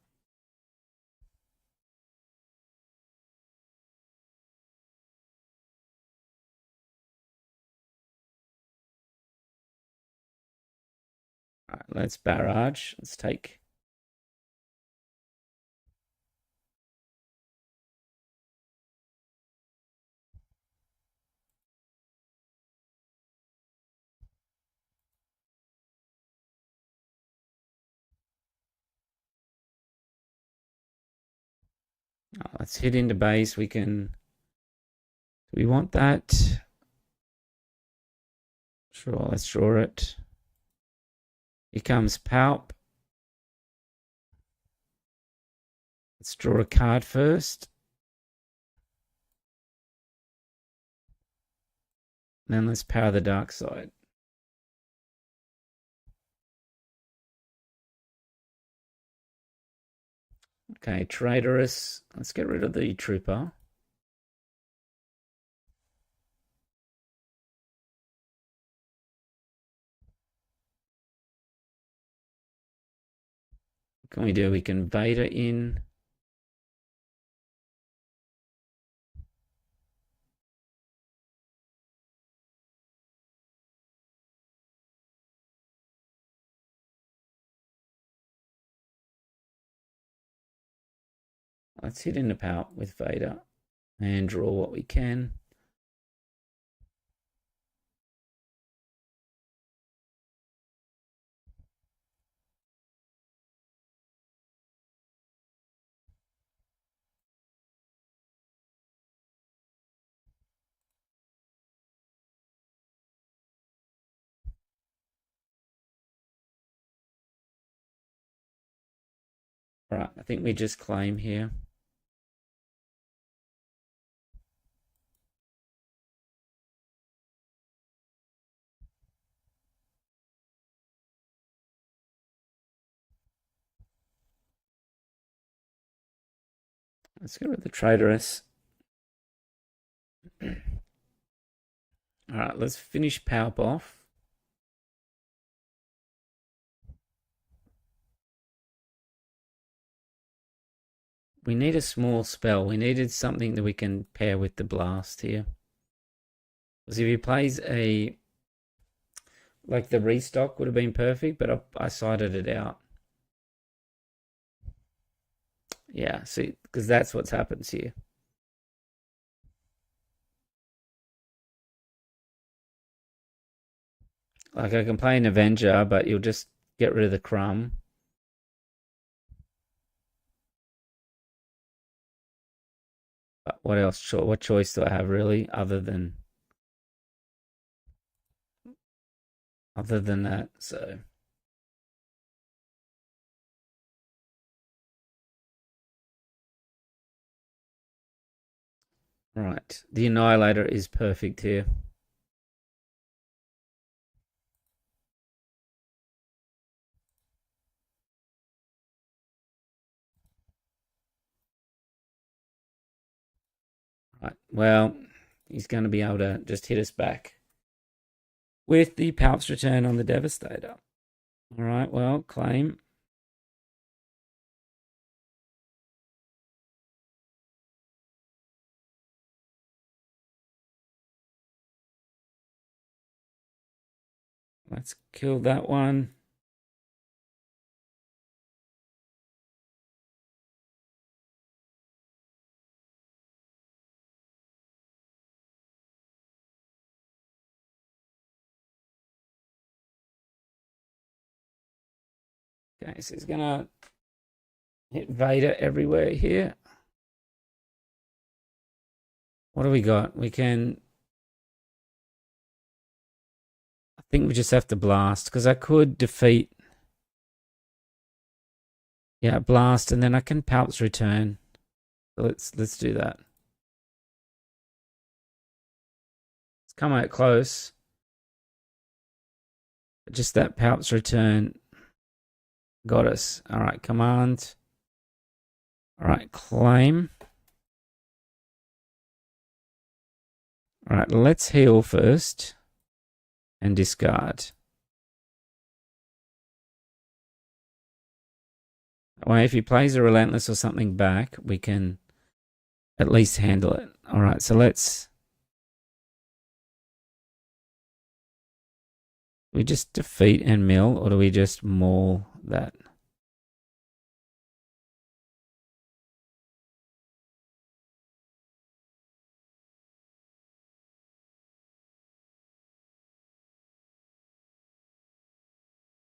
All right, let's barrage. Let's take. Let's hit into base. We can. Do we want that? Sure, let's draw it. Here comes Palp. Let's draw a card first. Then let's power the dark side. Okay, traitorous. Let's get rid of the trooper. What can we do? We can Vader in. Let's hit into power with Vader and draw what we can. All right, I think we just claim here. Let's go with the traitorous. All right, let's finish power off. We need a small spell. We needed something that we can pair with the blast here. Because if he plays a... Like the restock would have been perfect, but I sided it out. Yeah, see, because that's what happens here. Like I can play an Avenger, but you'll just get rid of the crumb. But what else? What choice do I have really, other than that? So right, the Annihilator is perfect here. Right, well, he's going to be able to just hit us back with the Palp's Return on the Devastator. All right, well, claim. Let's kill that one. Okay, so he's going to hit Vader everywhere here. What do we got? We can... I think we just have to blast, because I could defeat... Yeah, blast, and then I can Palp's Return. So let's do that. It's come out close. Just that Palp's Return got us. All right, command. All right, claim. All right, let's heal first and discard. Well, if he plays a Relentless or something back, we can at least handle it. All right, so let's... We just defeat and mill, or do we just maul that?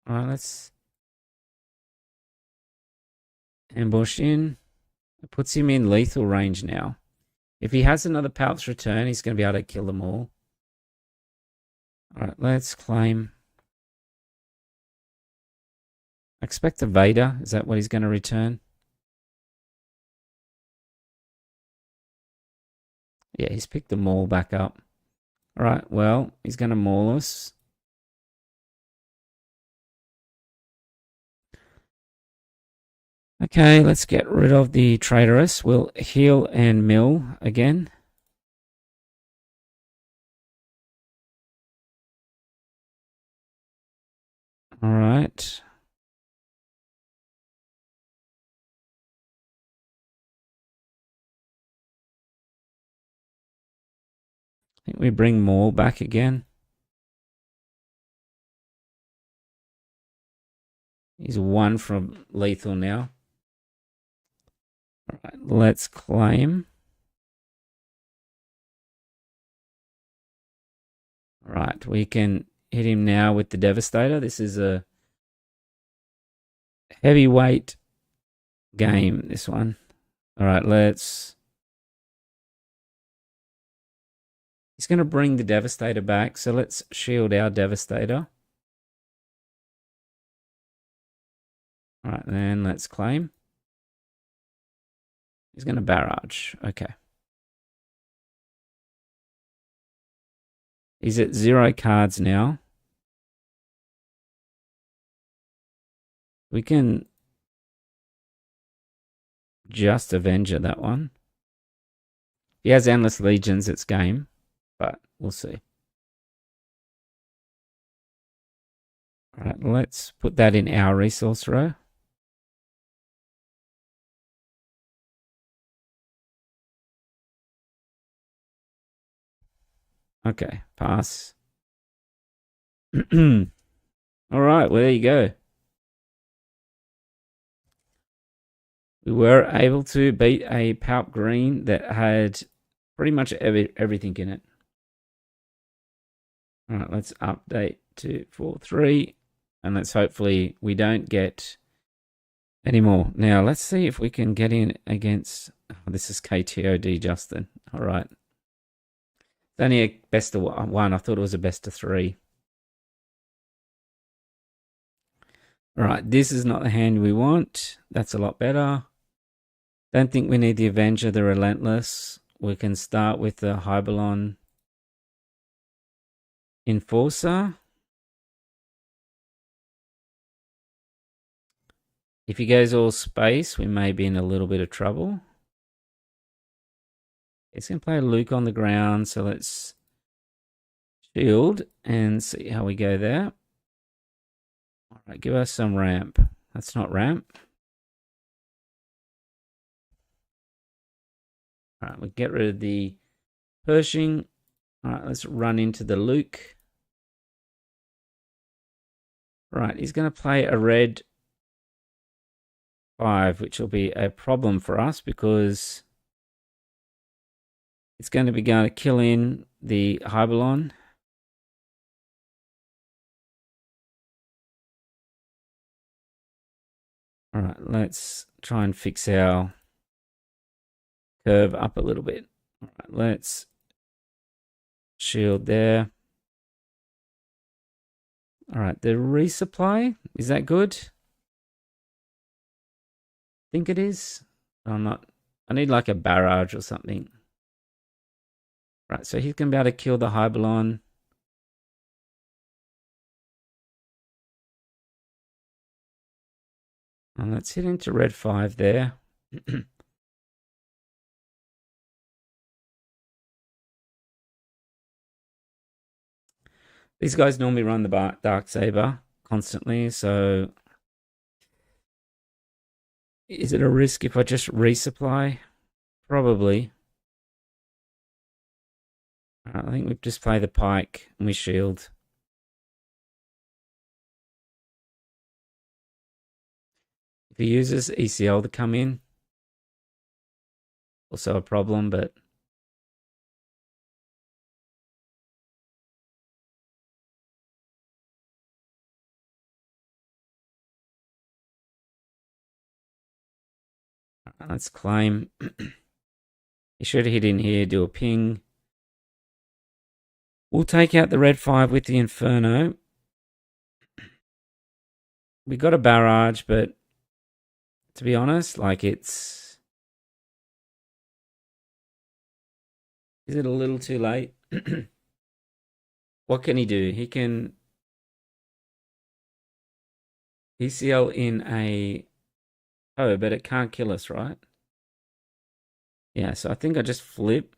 All right, let's ambush in. It puts him in lethal range now. If he has another Palp's Return, he's going to be able to kill them all. All right, let's claim. I expect a Vader. Is that what he's going to return? Yeah, he's picked the maul back up. All right, well, he's going to maul us. Okay, let's get rid of the traitorous. We'll heal and mill again. All right. I think we bring maul back again. He's one from lethal now. All right, let's claim. All right, we can hit him now with the Devastator. This is a heavyweight game, this one. All right, let's... He's going to bring the Devastator back, so let's shield our Devastator. All right, then let's claim. He's going to barrage. Okay. He's at 0 cards now. We can just Avenger that one. He has Endless Legions, it's game, but we'll see. All right, let's put that in our resource row. Okay, pass. All right, well, there you go. We were able to beat a Qi'ra Green that had pretty much everything in it. All right, let's update to 4.3, and let's hopefully we don't get any more. Now, let's see if we can get in against... Oh, this is KTOD, Justin. All right. It's only a best of one. I thought it was a best of 3. All right, this is not the hand we want. That's a lot better. Don't think we need the Avenger, the Relentless. We can start with the Hybelon Enforcer. If he goes all space, we may be in a little bit of trouble. He's going to play Luke on the ground, so let's shield and see how we go there. All right, give us some ramp. That's not ramp. All right, we'll get rid of the Pershing. All right, let's run into the Luke. Right, he's going to play a red 5, which will be a problem for us because it's going to be going to kill in the Hybelon. All right, let's try and fix our curve up a little bit. All right, let's shield there. All right, the resupply, is that good? I think it is. I'm not. I need like a barrage or something. Right, so he's going to be able to kill the Hybelon. And let's hit into red 5 there. These guys normally run the Darksaber constantly, so is it a risk if I just resupply? Probably. I think we just play the Pike and we shield. If he uses ECL to come in, also a problem, but let's claim. He should hit in here, do a ping. We'll take out the red 5 with the Inferno. We got a barrage, but to be honest, like it's Is it a little too late? What can he do? He can ECL in a... Oh, but it can't kill us, right? Yeah, so I think I just flip.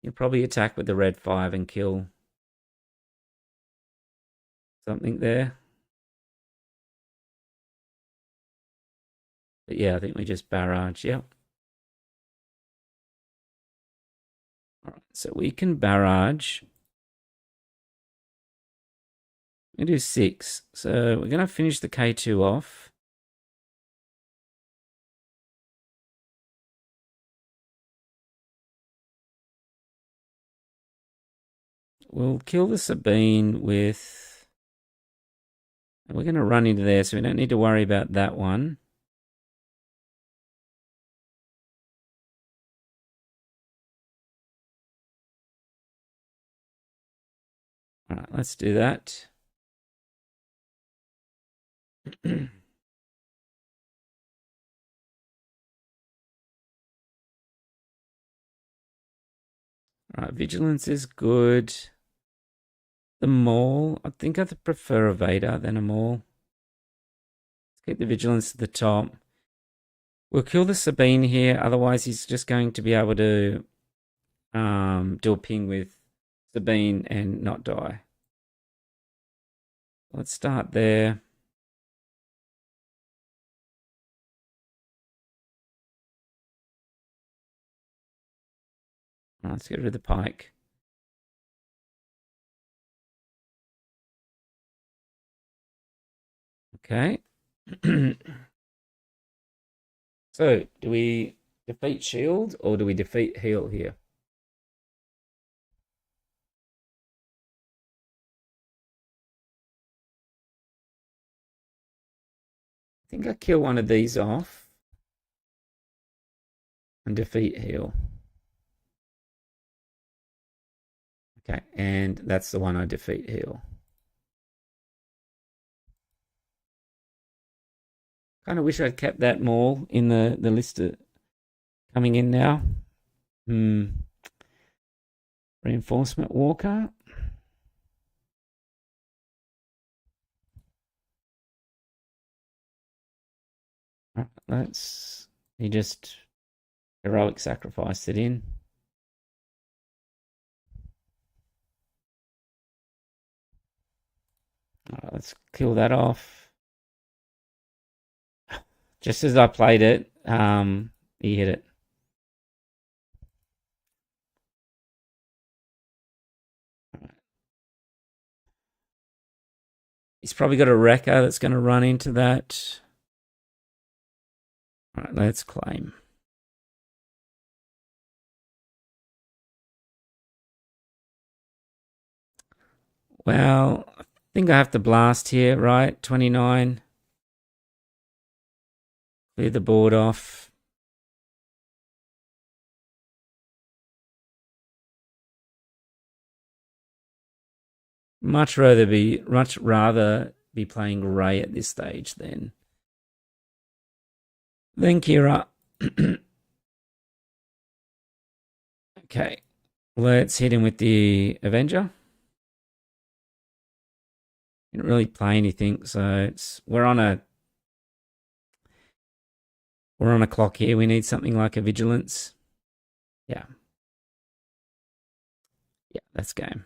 You'll probably attack with the red 5 and kill something there. But yeah, I think we just barrage. Yep. All right, so we can barrage. We do 6. So we're going to finish the K2 off. We'll kill the Sabine with... And we're going to run into there, so we don't need to worry about that one. All right, let's do that. All right, vigilance is good. The Maul, I think I prefer a Vader than a Maul. Let's keep the vigilance to the top. We'll kill the Sabine here, otherwise he's just going to be able to do a ping with Sabine and not die. Let's start there. Let's get rid of the pike. Okay. So, do we defeat shield or do we defeat heal here? I think I kill one of these off and defeat heal. Okay, and that's the one I defeat heal. Kind of wish I'd kept that Maul in the list coming in now. Reinforcement Walker. Let's... He just heroic sacrificed it in. Let's kill that off. Just as I played it, he hit it. He's probably got a wrecker that's going to run into that. All right, let's claim. Well, I think I have to blast here, right? 29. Clear the board off. Much rather be playing Ray at this stage than Qi'ra. Okay, let's hit him with the Avenger. Didn't really play anything, so we're on a clock here. We need something like a vigilance. Yeah, that's game.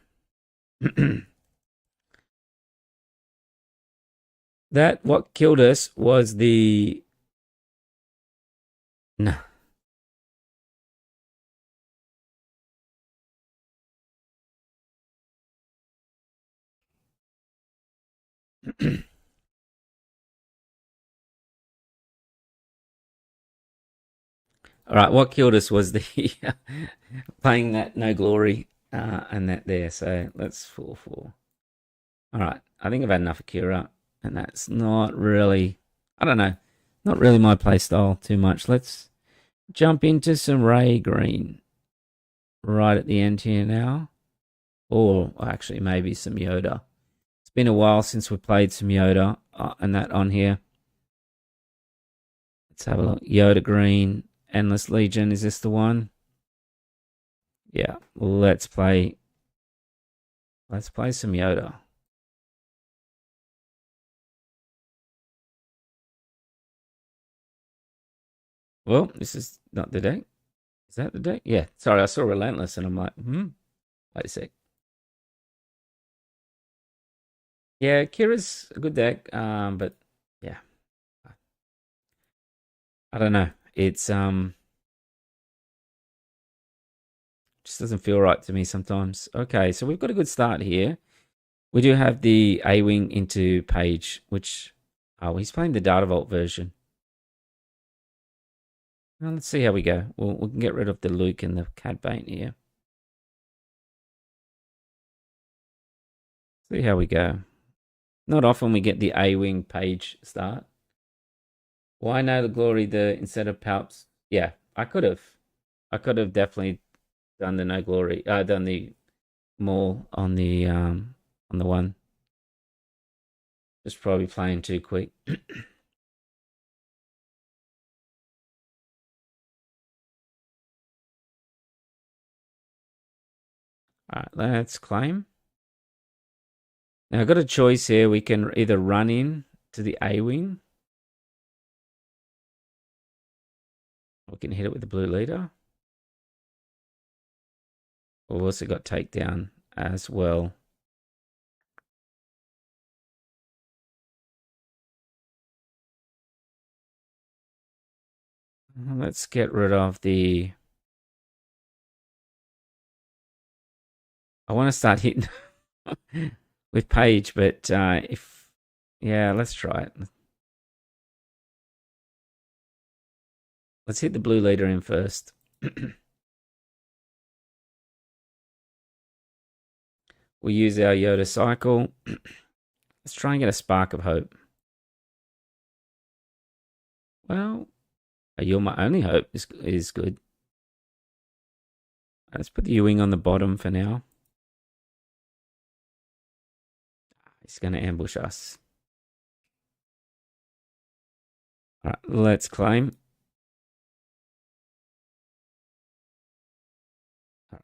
What killed us was the... No. All right, what killed us was the playing that No Glory and that there. So let's 4-4. All right, I think I've had enough of Qi'ra, and that's not really... I don't know. Not really my play style too much. Let's jump into some Ray Green right at the end here now. Or actually maybe some Yoda. It's been a while since we played some Yoda and that on here. Let's have a look. Yoda Green, Endless Legion. Is this the one? Yeah. Let's play. Let's play some Yoda. Well, this is not the deck. Is that the deck? Yeah. Sorry, I saw Relentless and I'm like, wait a sec. Yeah, Kira's a good deck, but yeah, I don't know. It's just doesn't feel right to me sometimes. Okay, so we've got a good start here. We do have the A-Wing into Page, which he's playing the Data Vault version. Well, let's see how we go. We can get rid of the Luke and the Cad Bane here. See how we go. Not often we get the A-Wing Page start. Why No the Glory instead of Palps? Yeah, I could have. I could have definitely done the No Glory. Done the Maul on the one. Just probably playing too quick. All right, let's claim. Now I've got a choice here. We can either run in to the A-Wing. We can hit it with the blue leader. We've also got takedown as well. Let's get rid of the... I want to start hitting with Page, but if... Yeah, let's try it. Let's hit the blue leader in first. We use our Yoda cycle. Let's try and get a spark of hope. Well, You're My Only Hope is good. Let's put the U-Wing on the bottom for now. He's going to ambush us. All right, let's claim.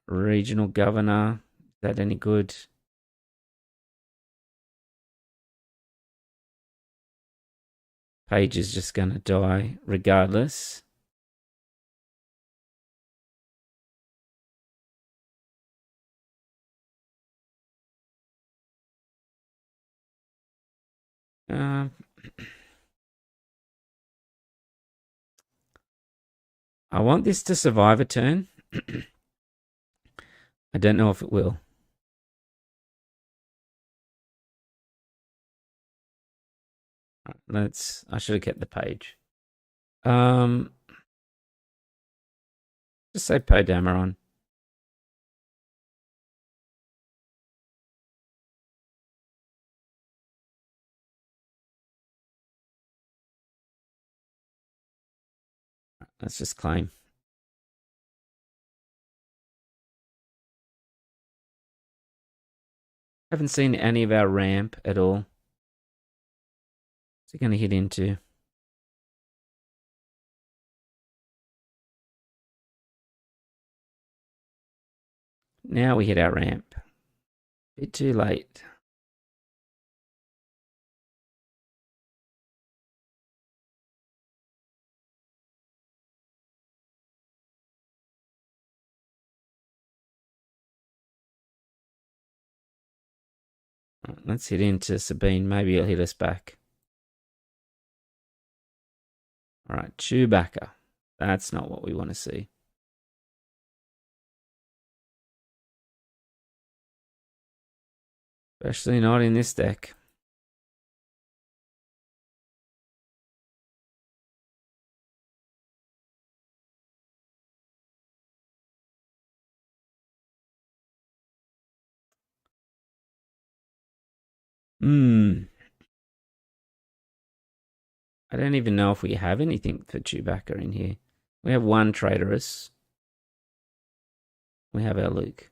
Regional governor. Is that any good? Page is just going to die regardless. I want this to survive a turn. I don't know if it will. I should have kept the Page. Just say Poe Dameron. Let's just claim. Haven't seen any of our ramp at all. What's he going to hit into? Now we hit our ramp. Bit too late. Let's hit into Sabine. Maybe he'll hit us back. All right, Chewbacca. That's not what we want to see. Especially not in this deck. I don't even know if we have anything for Chewbacca in here. We have one traitorous. We have our Luke.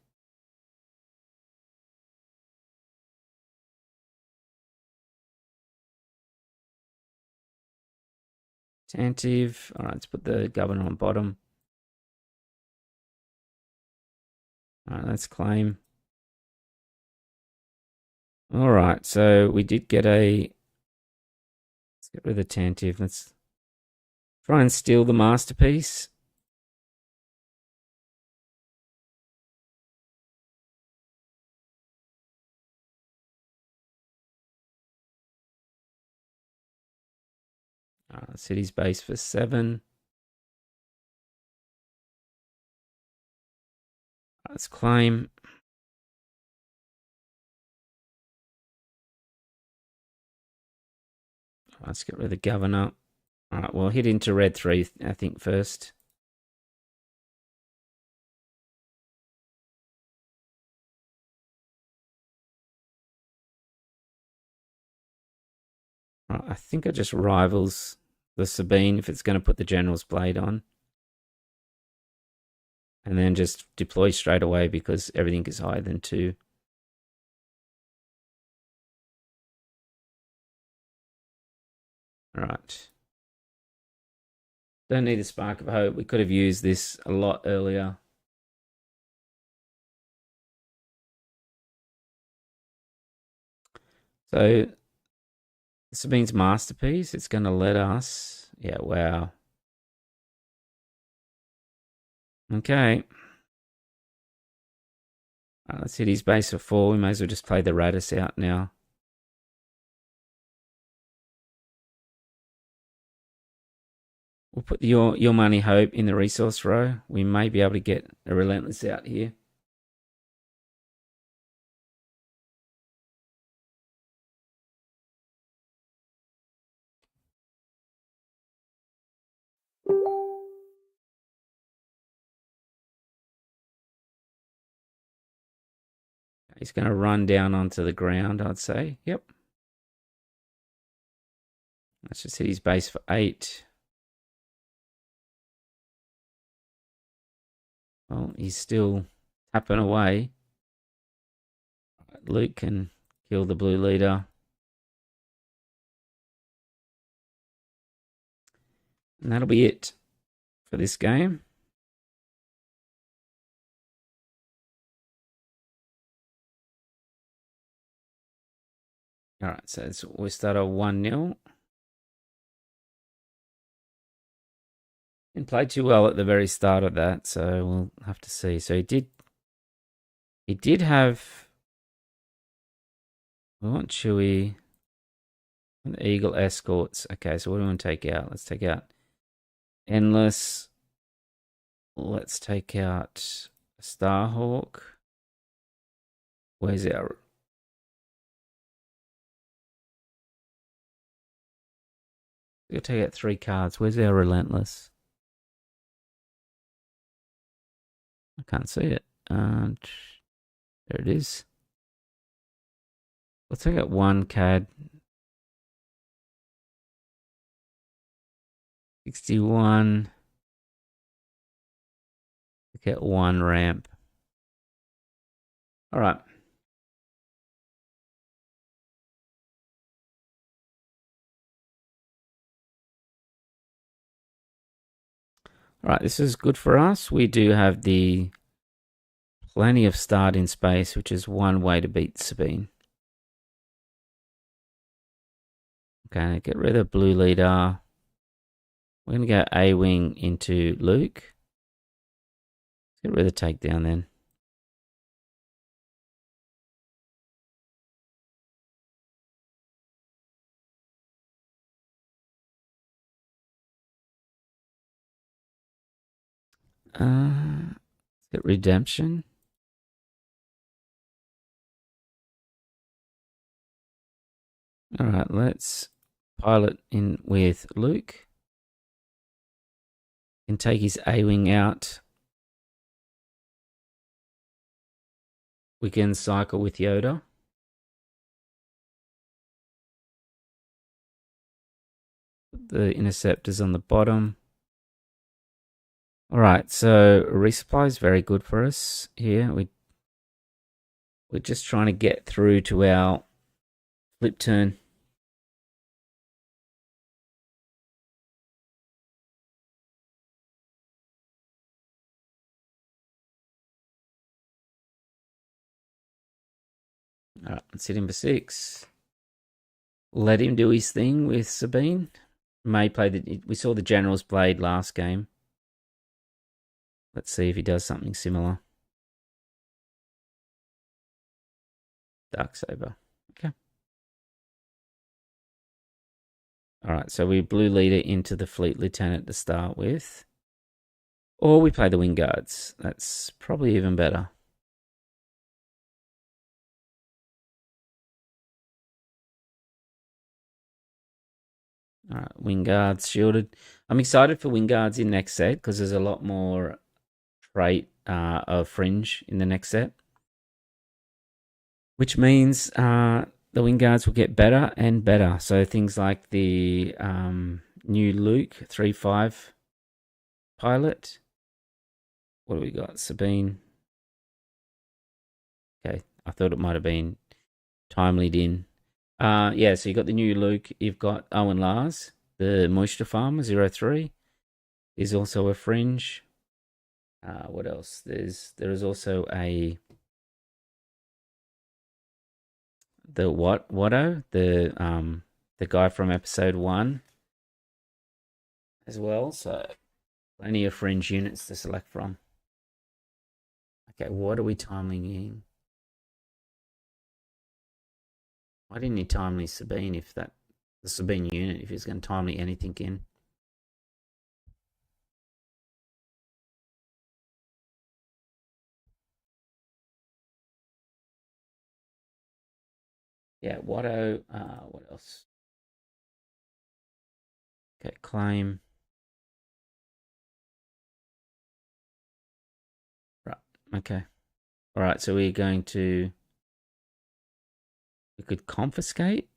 Attentive. All right, let's put the governor on bottom. All right, let's claim. All right, so we did get a... Let's get rid of the attentive. Let's try and steal the masterpiece. City's base for 7. Let's claim. Let's get rid of the governor. All right, we'll hit into red 3, I think, first. All right, I think it just rivals the Sabine if it's going to put the General's Blade on. And then just deploy straight away because everything is higher than 2. All right. Don't need a Spark of Hope. We could have used this a lot earlier. So Sabine's masterpiece, it's going to let us... Yeah, wow. Okay. Let's hit his base for 4. We may as well just play the Radis out now. We'll put your money hope in the resource row. We may be able to get a Relentless out here. He's going to run down onto the ground, I'd say. Yep. Let's just hit his base for 8. Well, he's still tapping away. Luke can kill the blue leader. And that'll be it for this game. All right, so we start a 1-0. Didn't play too well at the very start of that, so we'll have to see. So he did have... We want Chewie and Eagle escorts. Okay, so what do we want to take out? Let's take out Endless. Let's take out Starhawk. Where's our... We'll take out 3 cards. Where's our Relentless? I can't see it. There it is. Let's take out 1 CAD. 61. Get 1 ramp. All right. All right, this is good for us. We do have the plenty of start in space, which is one way to beat Sabine. Okay, get rid of blue leader. We're going to go A-wing into Luke. Let's get rid of the takedown then. Let's get redemption. All right, let's pilot in with Luke. Can take his A-wing out. We can cycle with Yoda. The interceptors on the bottom. All right, so resupply is very good for us here. We're just trying to get through to our flip turn. All right, let's hit him for 6. Let him do his thing with Sabine. May play we saw the General's Blade last game. Let's see if he does something similar. Darksaber. Okay. All right, so we blue leader into the Fleet Lieutenant to start with. Or we play the Wing Guards. That's probably even better. All right, Wing Guards shielded. I'm excited for Wing Guards in next set because there's a lot more trait of Fringe in the next set. Which means the Wing Guards will get better and better. So things like the new Luke 3-5 pilot. What do we got? Sabine. Okay, I thought it might have been timely in. Yeah, so you got the new Luke. You've got Owen Lars, the Moisture Farmer 03. Is also a Fringe. What else? There is also the Watto, the guy from episode 1 as well. So plenty of Fringe units to select from. Okay, what are we timing in? Why didn't he timely Sabine if the Sabine unit if he's going to timely anything in? Yeah, Watto. What else? Okay, claim. Right. Okay. All right. So we're going to. We could confiscate.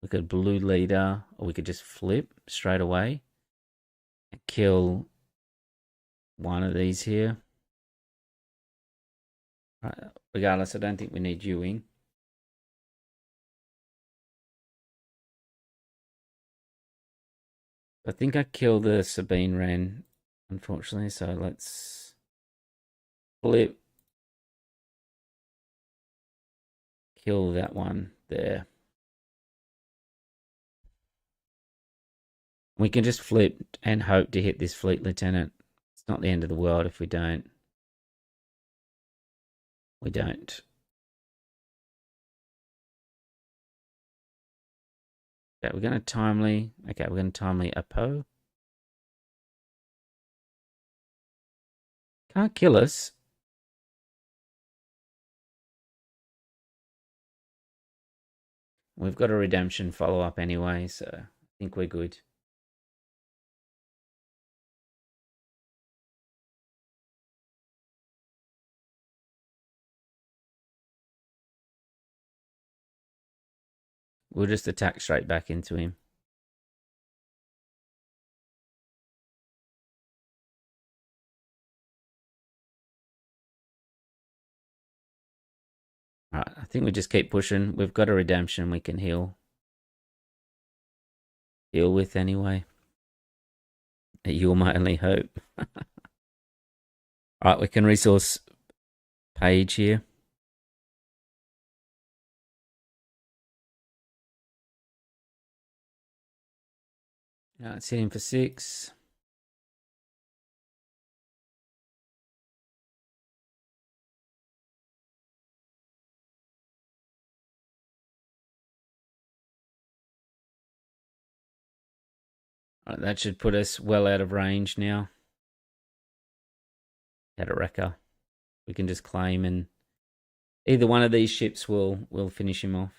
We could blue leader, or we could just flip straight away and kill one of these here. Right. Regardless, I don't think we need Ewing. I think I killed the Sabine Wren, unfortunately. So let's flip. Kill that one there. We can just flip and hope to hit this Fleet Lieutenant. It's not the end of the world if we don't. We don't. Okay, we're going to timely. Okay, we're going to timely a Poe. Can't kill us. We've got a redemption follow-up anyway, so I think we're good. We'll just attack straight back into him. Alright, I think we just keep pushing. We've got a redemption we can heal. Heal with anyway. You're my only hope. Alright, we can resource page here. Let's hit him for 6. Alright, that should put us well out of range now. At a wrecker. We can just claim and either one of these ships will finish him off.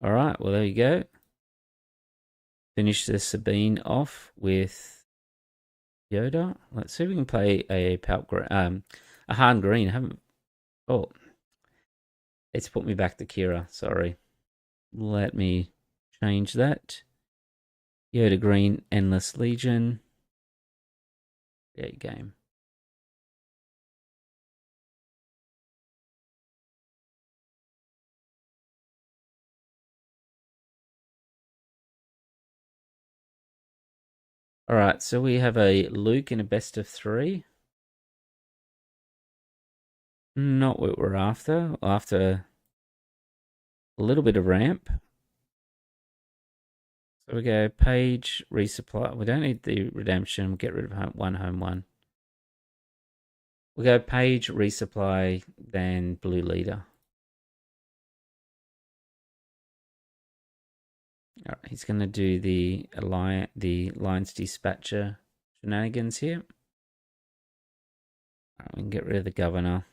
All right, well, there you go. Finish the Sabine off with Yoda. Let's see if we can play a a Han Green. I haven't. Oh, it's put me back to Qi'ra. Sorry. Let me change that. Yoda Green, Endless Legion. Great game. All right, so we have a Luke in a best of 3. Not what we're after. After a little bit of ramp. So we go page resupply. We don't need the redemption. We'll get rid of home one. We go page resupply, then blue leader. All right, he's going to do the lines dispatcher shenanigans here. All right, we can get rid of the governor.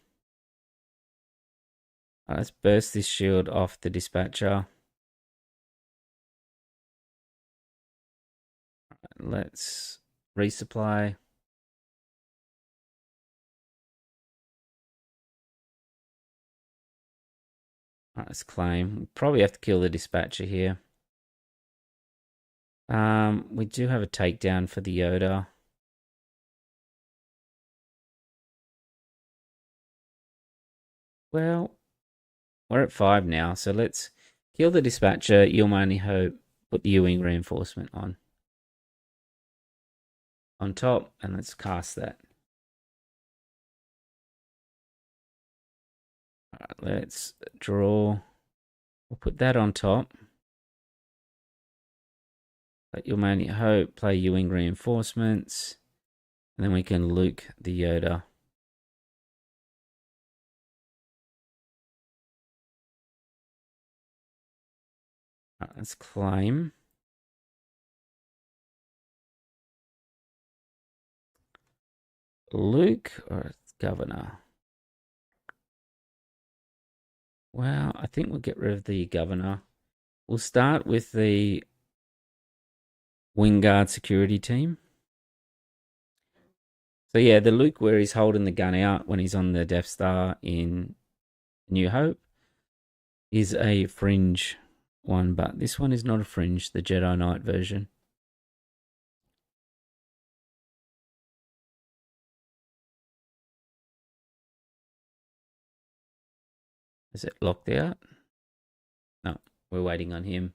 All right, let's burst this shield off the dispatcher. Let's resupply. All right, let's claim. We probably have to kill the dispatcher here. We do have a takedown for the Yoda. Well, we're at 5 now, so let's kill the dispatcher. You'll only hope. Put the U-wing reinforcement on top, and let's cast that. All right, let's draw. We'll put that on top. Let your only hope play U-wing reinforcements, and then we can Luke the Yoda. All right, let's claim. Luke or governor? Well, I think we'll get rid of the governor. We'll start with the Wingard security team. So yeah, the Luke where he's holding the gun out when he's on the Death Star in New Hope is a fringe one, but this one is not a fringe, the Jedi Knight version. Is it locked out? No, we're waiting on him.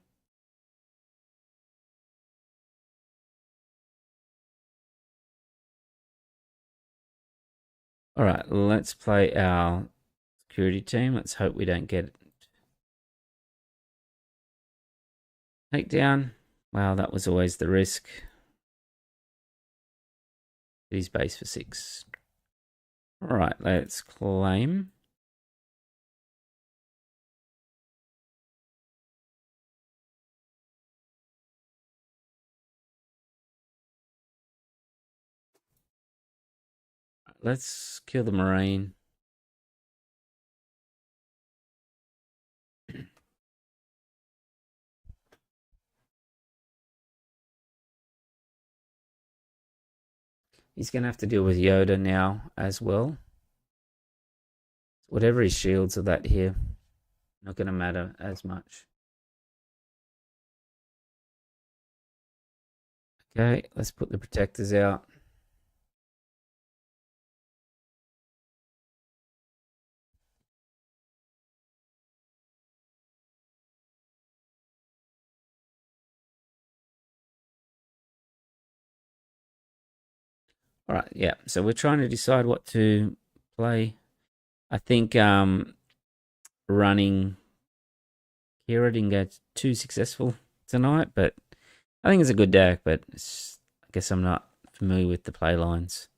All right, let's play our security team. Let's hope we don't get takedown. Wow, that was always the risk. He's base for 6. All right, let's claim. Let's kill the Marine. He's going to have to deal with Yoda now as well. Whatever his shields are that here, not going to matter as much. Okay, let's put the protectors out. All right, yeah. So we're trying to decide what to play. I think running Qi'ra didn't get too successful tonight, but I think it's a good deck. But I guess I'm not familiar with the play lines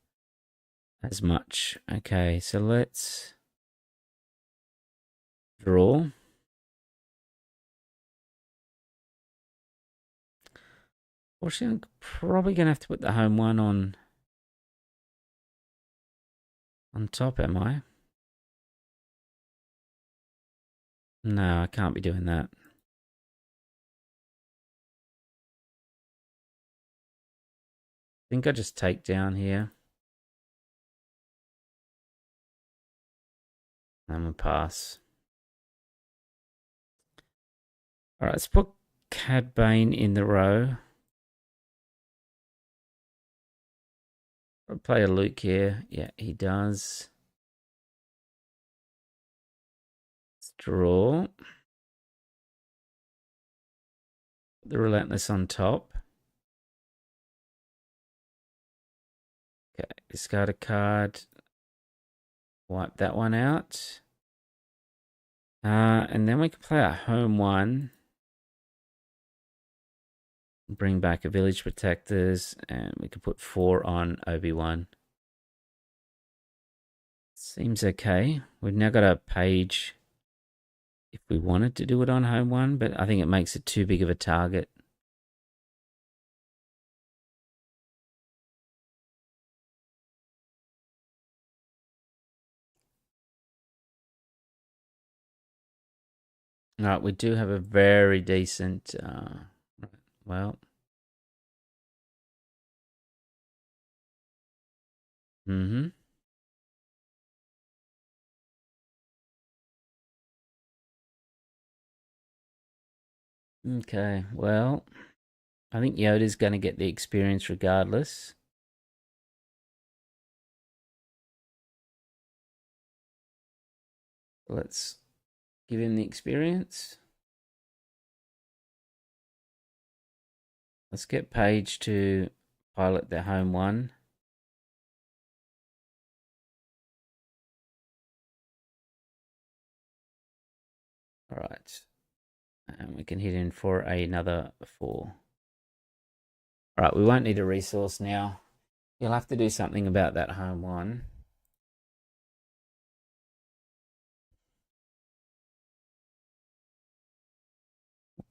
as much. Okay, so let's draw. Fortunately, I'm probably gonna have to put the home one on top, am I? No, I can't be doing that. I think I just take down here. I'm gonna pass. All right, let's put Cad Bane in the row. I'll play a Luke here. Yeah, he does. Let's draw. The Relentless on top. Discard a card. Wipe that one out. And then we can play our home one. Bring back a Village Protectors, and we can put 4 on Obi-Wan. Seems okay. We've now got a page if we wanted to do it on home one, but I think it makes it too big of a target. All right, we do have a very decent, well, Okay, well, I think Yoda's going to get the experience regardless. Let's give him the experience. Let's get Paige to pilot the home one. All right. And we can hit in for another 4. All right, we won't need a resource now. You'll have to do something about that home one.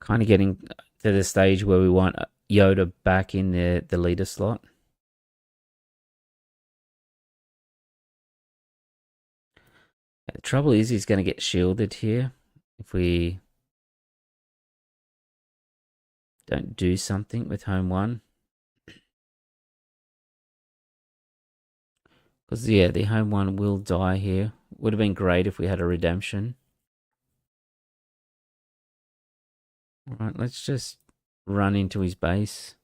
Kind of getting to the stage where we want Yoda back in the leader slot. The trouble is he's going to get shielded here if we don't do something with home one. Because, yeah, the home one will die here. Would have been great if we had a redemption. All right, let's just run into his base.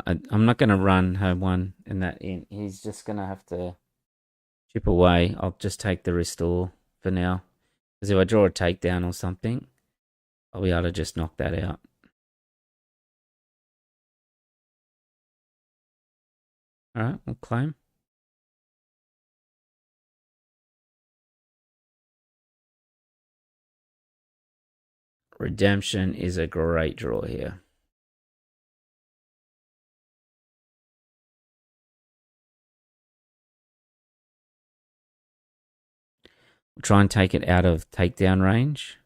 I'm not going to run home one in that in. He's just going to have to chip away. I'll just take the restore for now. Because if I draw a takedown or something, I'll be able to just knock that out. All right, we'll claim. Redemption is a great draw here. We'll try and take it out of takedown range.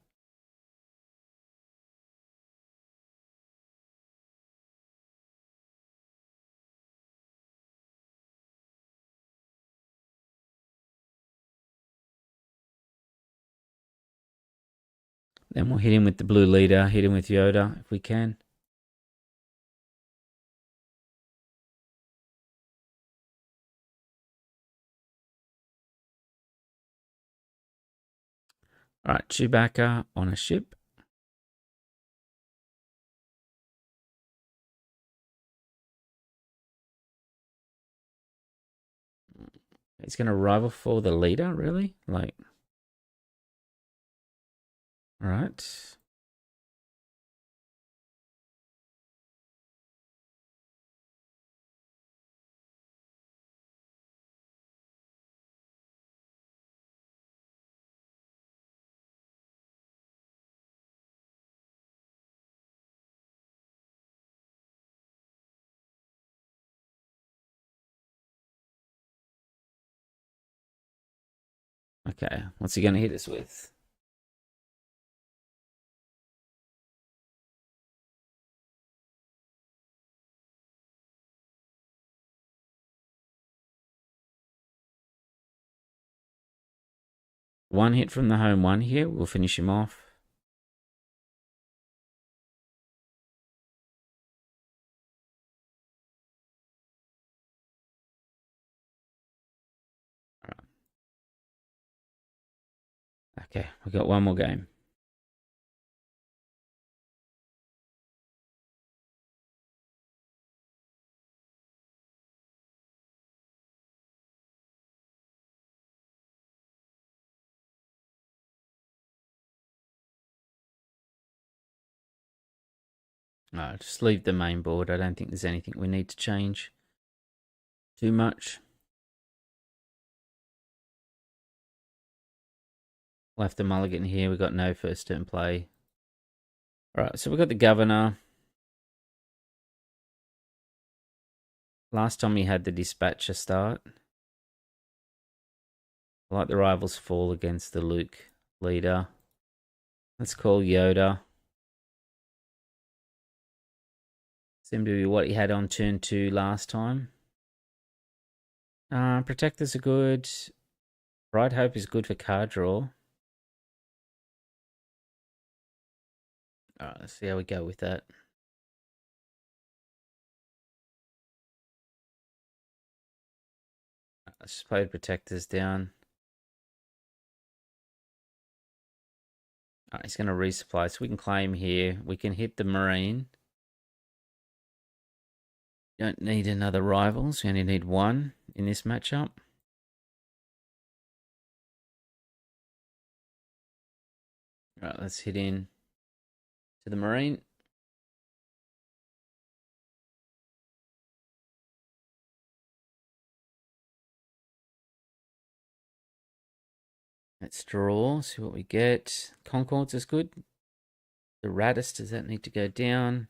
Then we'll hit him with the blue leader, hit him with Yoda if we can. All right, Chewbacca on a ship. He's going to rival for the leader, really? Like, all right. Okay, what's he going to hit us with? One hit from the home one here. We'll finish him off. Okay, we've got one more game. No, just leave the main board. I don't think there's anything we need to change too much. We'll have to mulligan here. We've got no first turn play. All right, so we've got the governor. Last time we had the dispatcher start. I like the rivals fall against the Luke leader. Let's call Yoda. Seemed to be what he had on turn 2 last time. Protectors are good. Bright Hope is good for card draw. Alright, let's see how we go with that. Let's just play the protectors down. Alright, he's going to resupply, so we can claim here. We can hit the Marine. Don't need another rivals. We only need one in this matchup. Alright, let's hit in to the Marine. Let's draw, see what we get. Concords is good. The Radis, does that need to go down?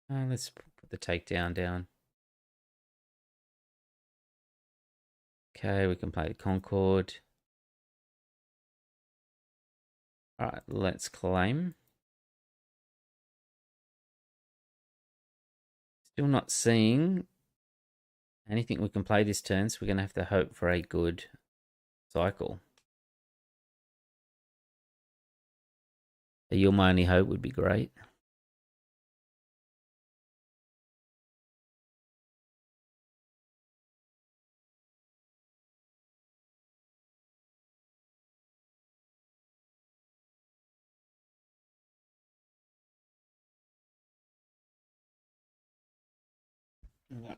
Let's put the takedown down. Okay, we can play the Concord. Alright, let's claim. Still not seeing anything we can play this turn, so we're going to have to hope for a good cycle. A You're My Only Hope would be great.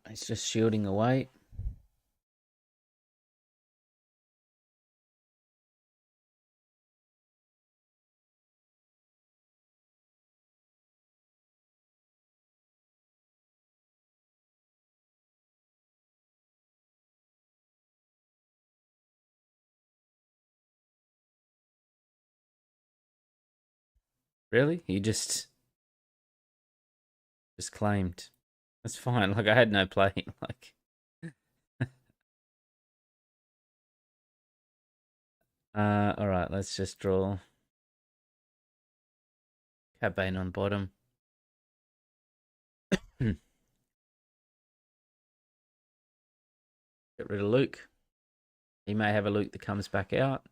It's just shielding away. Really? You just claimed. That's fine. Like I had no playing. Like alright, let's just draw. Cabane on bottom. Get rid of Luke. He may have a Luke that comes back out.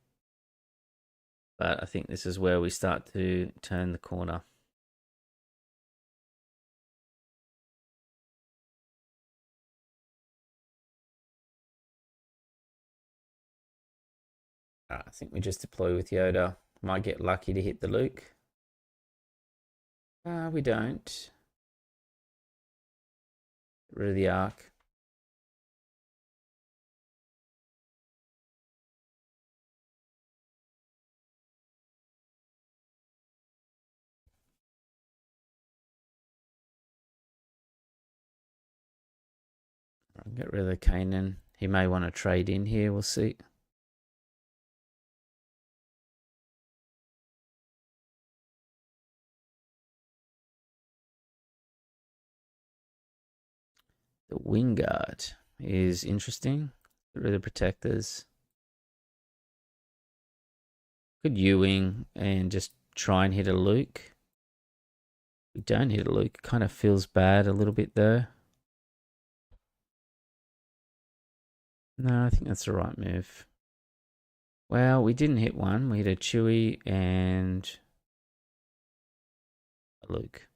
But I think this is where we start to turn the corner. I think we just deploy with Yoda. Might get lucky to hit the Luke. We don't. Get rid of the Ark. Get rid of the Kanan. He may want to trade in here. We'll see. The Wingard is interesting. Get rid of the Protectors. Could U-wing and just try and hit a Luke. We don't hit a Luke. Kind of feels bad a little bit though. No, I think that's the right move. Well, we didn't hit one. We hit a Chewie and a Luke.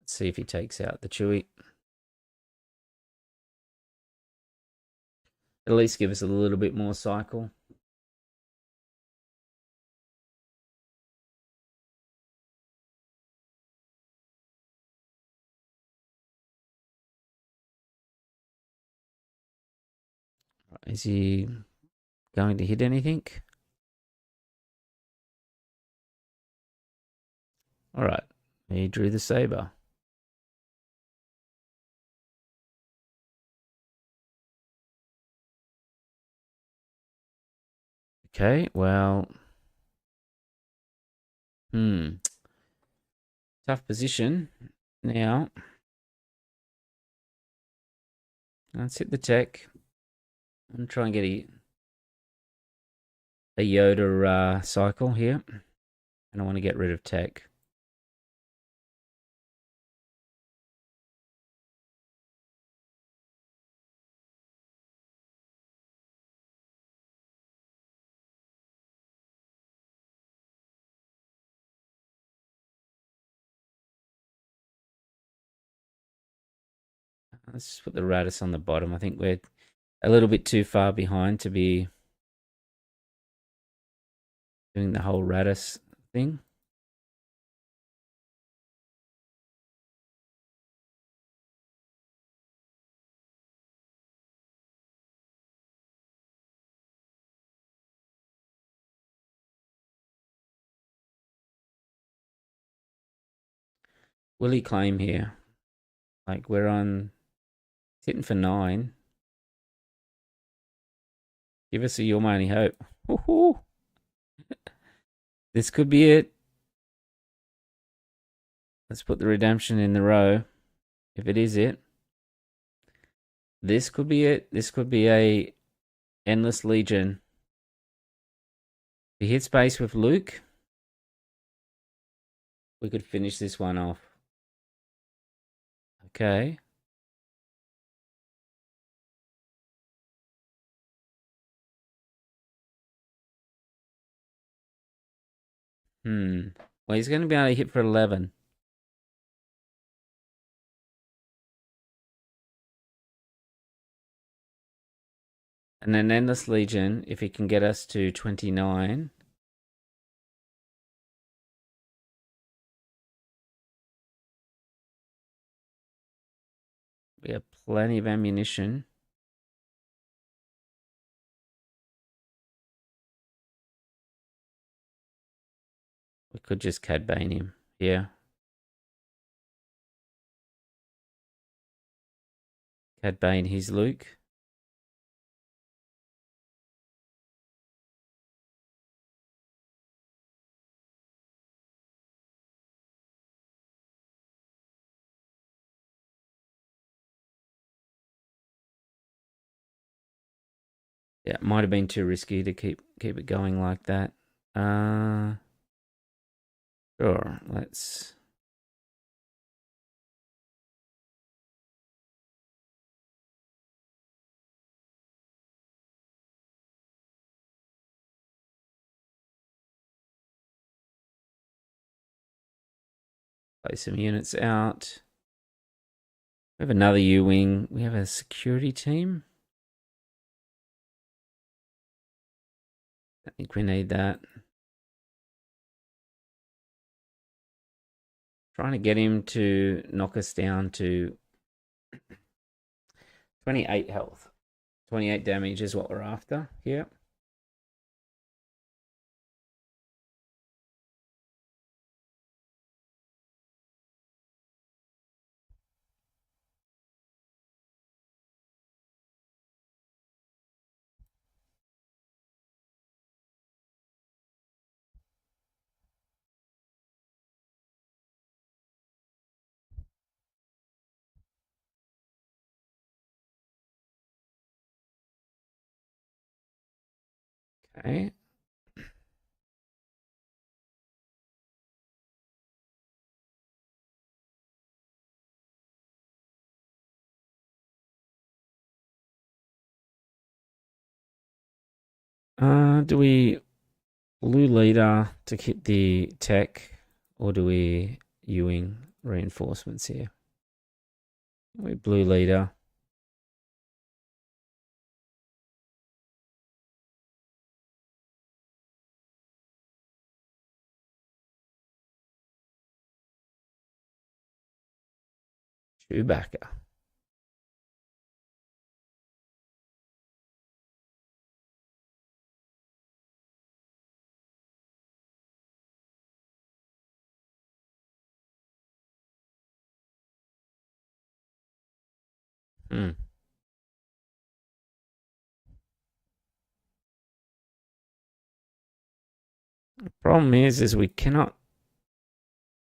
Let's see if he takes out the Chewie. At least give us a little bit more cycle. Is he going to hit anything? All right. He drew the saber. Okay, well. Tough position. Now, let's hit the tech. I'm trying to get a Yoda cycle here. And I want to get rid of tech. Let's put the Radis on the bottom. I think we're a little bit too far behind to be doing the whole Radis thing. Will he claim here? Like we're on hitting for 9. Give us a You're My Only Hope. Woo-hoo. This could be it. Let's put the redemption in the row. If it is it. This could be it. This could be a Endless Legion. If he hits base with Luke, we could finish this one off. Okay. Well, he's going to be able to hit for 11. And then Endless Legion, if he can get us to 29. We have plenty of ammunition. We could just Cad Bane him. Yeah. Cad Bane, he's Luke. Yeah, it might have been too risky to keep it going like that. Sure, let's... play some units out. We have another U-Wing. We have a security team. I think we need that. Trying to get him to knock us down to 28 health. 28 damage is what we're after here. Okay. Do we blue leader to hit the tech, or do we U-Wing reinforcements here? We blue leader. Chewbacca. Hmm. Problem is we cannot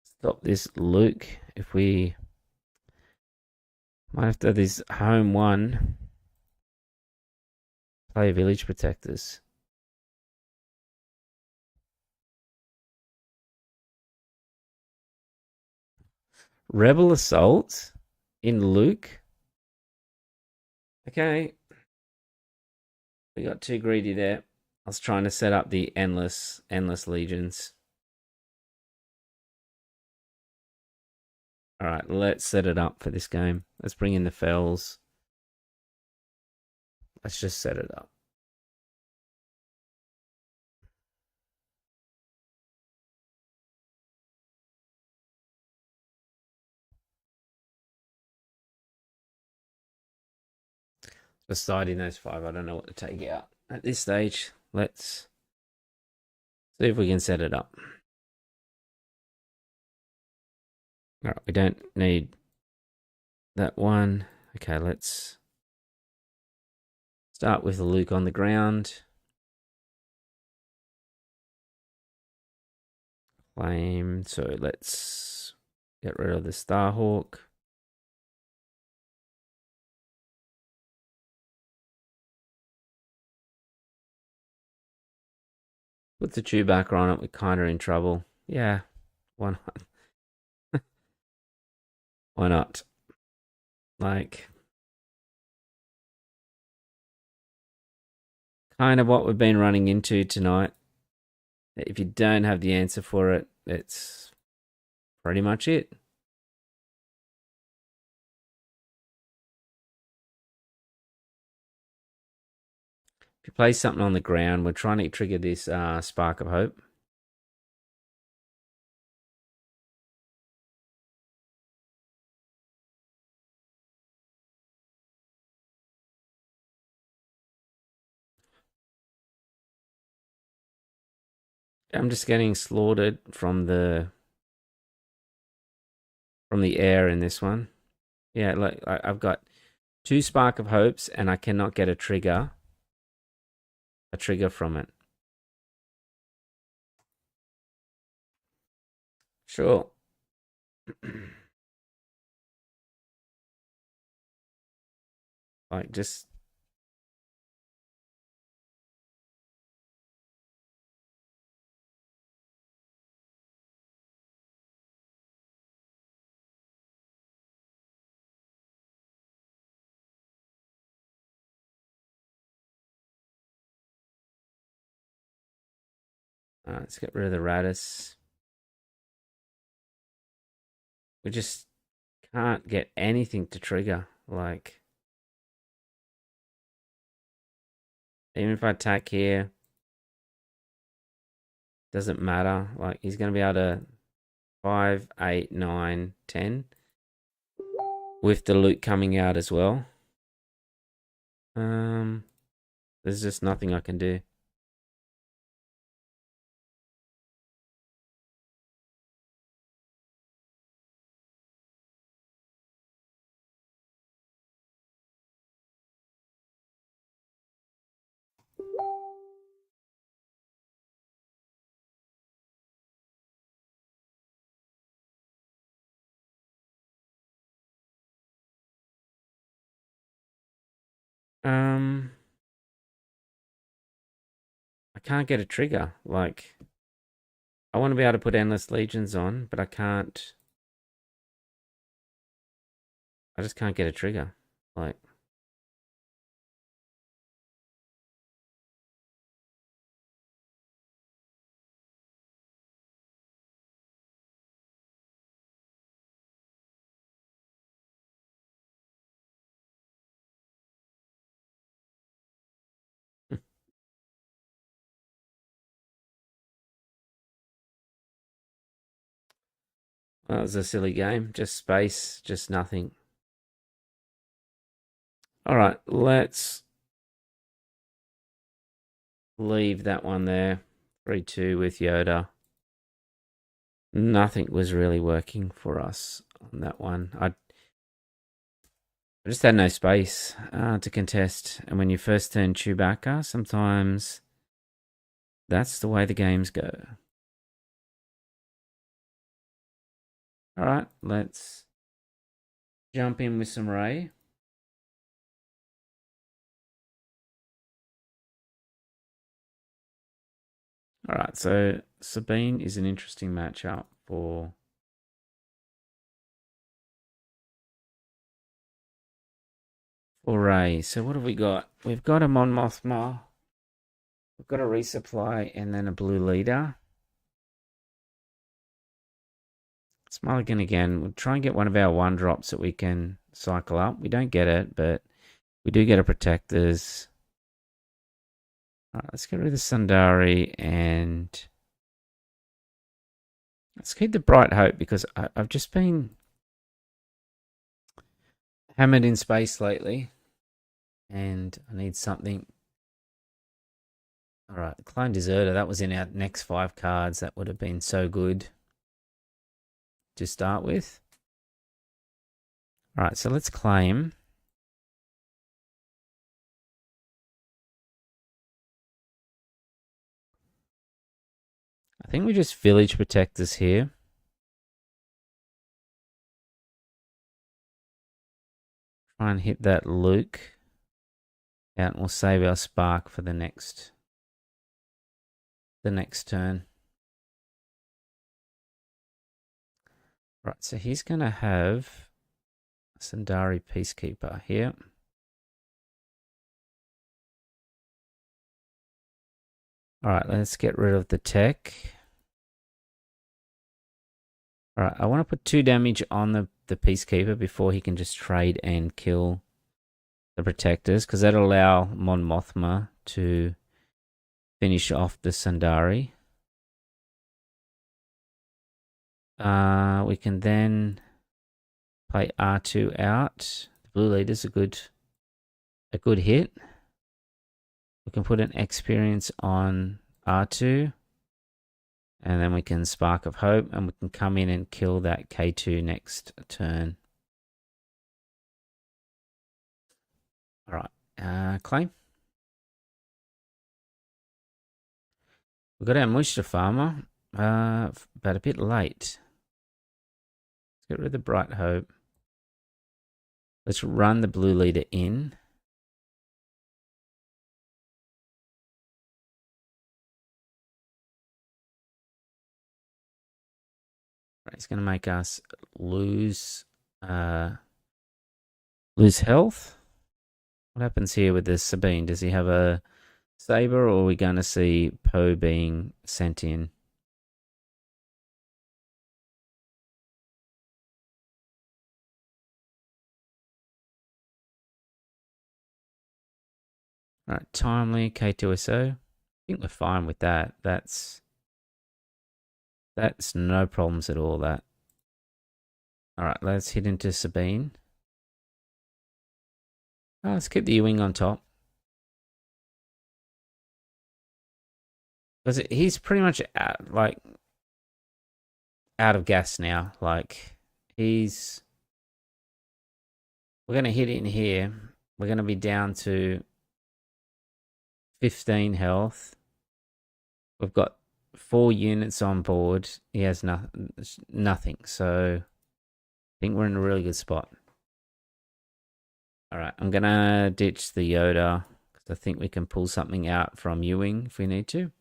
stop this Luke if we might have to have this home one. Play village protectors. Rebel assault in Luke. Okay. We got too greedy there. I was trying to set up the endless legions. All right, let's set it up for this game. Let's bring in the fells. Let's just set it up. Deciding those 5, I don't know what to take out at this stage. Let's see if we can set it up. All right, we don't need that one. Okay, let's start with the Luke on the ground. Claim. So let's get rid of the Starhawk. With the Chewbacca on it, we're kind of in trouble. Yeah, why not? Why not? Like, kind of what we've been running into tonight. If you don't have the answer for it, it's pretty much it. If you place something on the ground, we're trying to trigger this Spark of Hope. I'm just getting slaughtered from the air in this one. Yeah, like I've got 2 Spark of Hopes and I cannot get a trigger from it. Sure. Like just let's get rid of the Radis. We just can't get anything to trigger. Like, even if I attack here, doesn't matter. Like, he's going to be able to 5, 8, 9, 10 with the loot coming out as well. There's just nothing I can do. I can't get a trigger. Like, I want to be able to put endless legions on, but I can't. I just can't get a trigger. Like, that was a silly game. Just space, just nothing. All right, let's leave that one there. 3-2 with Yoda. Nothing was really working for us on that one. I just had no space to contest. And when you first turn Chewbacca, sometimes that's the way the games go. All right, let's jump in with some Rey. All right, so Sabine is an interesting matchup for Rey. So what have we got? We've got a Mon Mothma. We've got a resupply and then a blue leader. Mulligan again. We'll try and get one of our one drops that we can cycle up. We don't get it, but we do get a protectors. All right, let's get rid of the Sundari and let's keep the Bright Hope because I've just been hammered in space lately and I need something. All right, Clone Deserter, that was in our next 5 cards. That would have been so good to start with. All right, so let's claim. I think we just village protectors here. Try and hit that Luke. And we'll save our spark for the next turn. Right, so he's going to have Sundari Peacekeeper here. All right, let's get rid of the tech. All right, I want to put 2 damage on the Peacekeeper before he can just trade and kill the protectors, because that'll allow Mon Mothma to finish off the Sundari. We can then play R2 out. The blue leader's a good hit. We can put an experience on R2. And then we can Spark of Hope and we can come in and kill that K2 next turn. All right, claim. We've got our Moisture Farmer, but a bit late. Let's get rid of the Bright Hope. Let's run the blue leader in. Right, it's going to make us lose health. What happens here with this Sabine? Does he have a saber, or are we going to see Poe being sent in? All right, timely K2SO. I think we're fine with that. That's no problems at all. That. All right, let's hit into Sabine. Oh, let's keep the U-wing on top. Because he's pretty much out of gas now. Like, we're going to hit in here. We're going to be down to 15 health. We've got 4 units on board. He has nothing. So, I think we're in a really good spot. All right, I'm going to ditch the Yoda because I think we can pull something out from U-wing if we need to.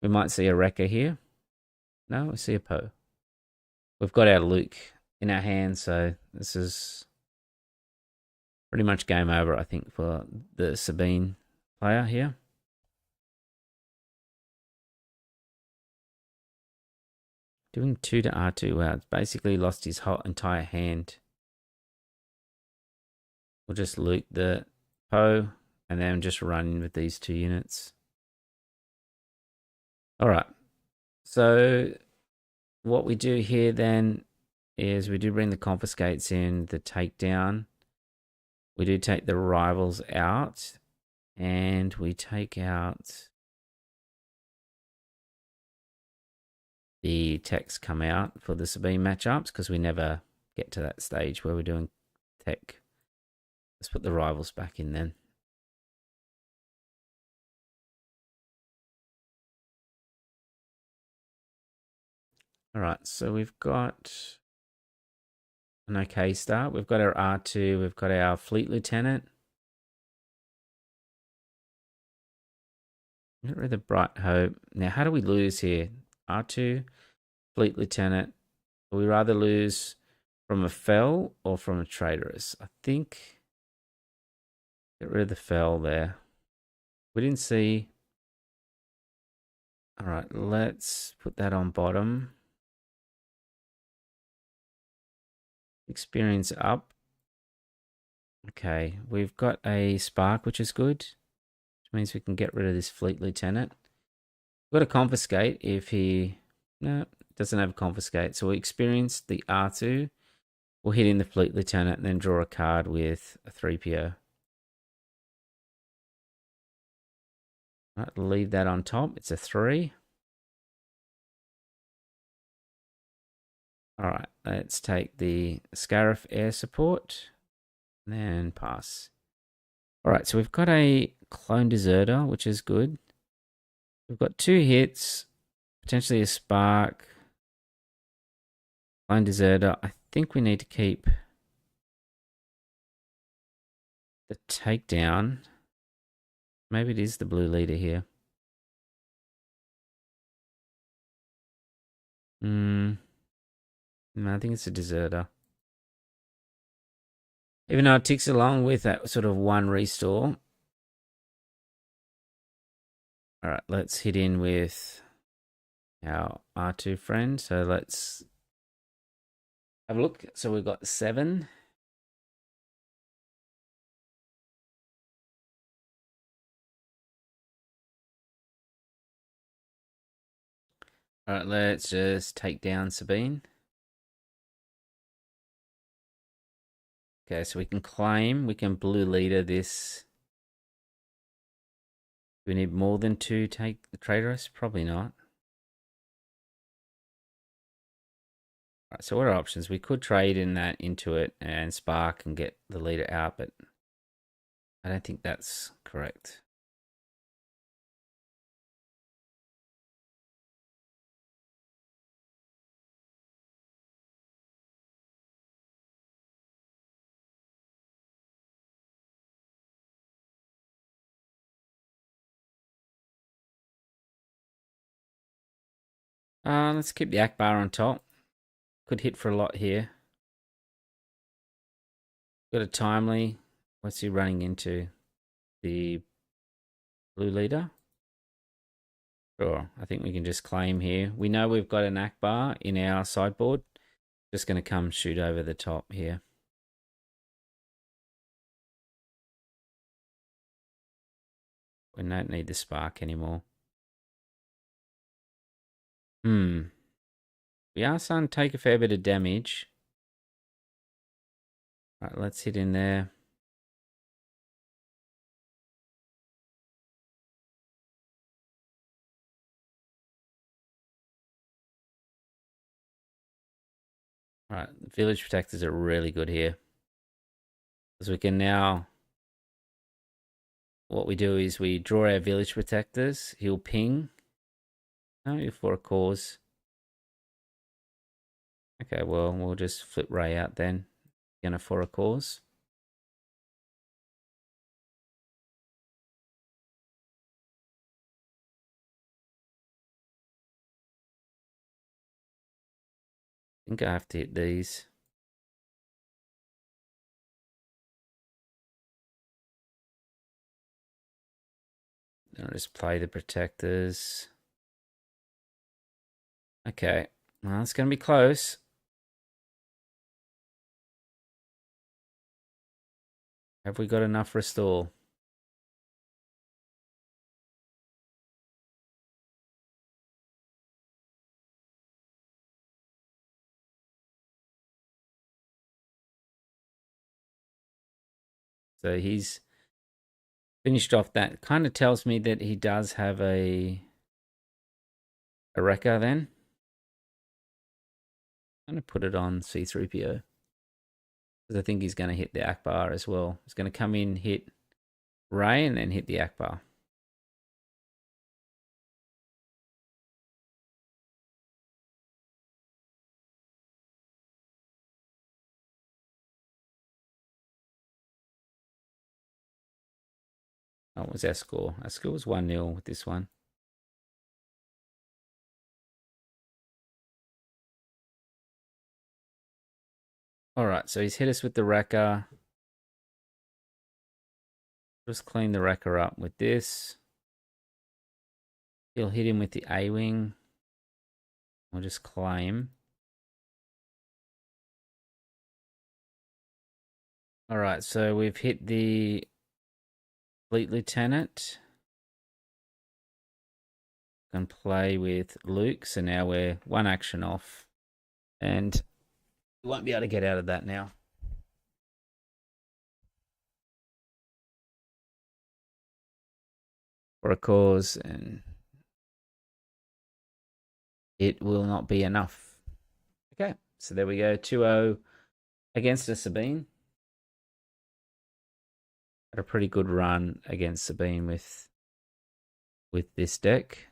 We might see a Wrecker here. No, we see a Poe. We've got our Luke in our hand, so this is pretty much game over, I think, for the Sabine player here. Doing 2 to R2, wow, it's basically lost his whole entire hand. We'll just loot the Poe and then just run in with these 2 units. All right, so what we do here then is we do bring the confiscates in, the takedown. we do take the rivals out, and we take out the techs come out for the Sabine matchups because we never get to that stage where we're doing tech. Let's put the rivals back in then. All right, so we've got an okay start. We've got our R2, we've got our Fleet Lieutenant. Get rid of the Bright Hope. Now, how do we lose here? R2, Fleet Lieutenant. Would we rather lose from a fell or from a traitorous? I think get rid of the fell there. We didn't see. All right, let's put that on bottom. Experience up. Okay, we've got a spark, which is good. Which means we can get rid of this Fleet Lieutenant. We've got to confiscate if he... No, doesn't have a confiscate. So we experienced the R2. We'll hit in the Fleet Lieutenant and then draw a card with a 3PO. All right, leave that on top. It's a 3. All right, let's take the Scarif air support and then pass. All right, so we've got a clone deserter, which is good. We've got 2 hits, potentially a spark. Clone deserter. I think we need to keep the takedown. Maybe it is the blue leader here. No, I think it's a deserter. Even though it ticks along with that sort of 1 restore. All right, let's hit in with our R2 friend. So let's have a look. So we've got 7. All right, let's just take down Sabine. Okay, so we can claim, we can blue leader this. Do we need more than 2 take the traitorous? Probably not. All right, so what are options? We could trade in that into it and spark and get the leader out, but I don't think that's correct. Let's keep the Akbar on top. Could hit for a lot here. Got a timely. What's he running into? The blue leader? Sure, I think we can just claim here. We know we've got an Akbar in our sideboard. Just going to come shoot over the top here. We don't need the spark anymore. We are starting to take a fair bit of damage. All right, let's hit in there. All right, village protectors are really good here. Because we can now... What we do is we draw our village protectors. He'll ping. No, for a cause. Okay, well, we'll just flip Ray out then. Gonna for a cause. I think I have to hit these. I'll just play the protectors. Okay, well, it's gonna be close. Have we got enough restore? So he's finished off that. Kind of tells me that he does have a wrecker then. I'm going to put it on C3PO. Because I think he's going to hit the Akbar as well. He's going to come in, hit Ray, and then hit the Akbar. Oh, what was our score? Our score was 1-0 with this one. All right, so he's hit us with the wrecker. Just clean the wrecker up with this. He'll hit him with the A-wing. We'll just claim. All right, so we've hit the Fleet Lieutenant. Can play with Luke, so now we're one action off. And we won't be able to get out of that now. For a cause, and it will not be enough. Okay, so there we go, 2-0 against a Sabine. Had a pretty good run against Sabine with this deck.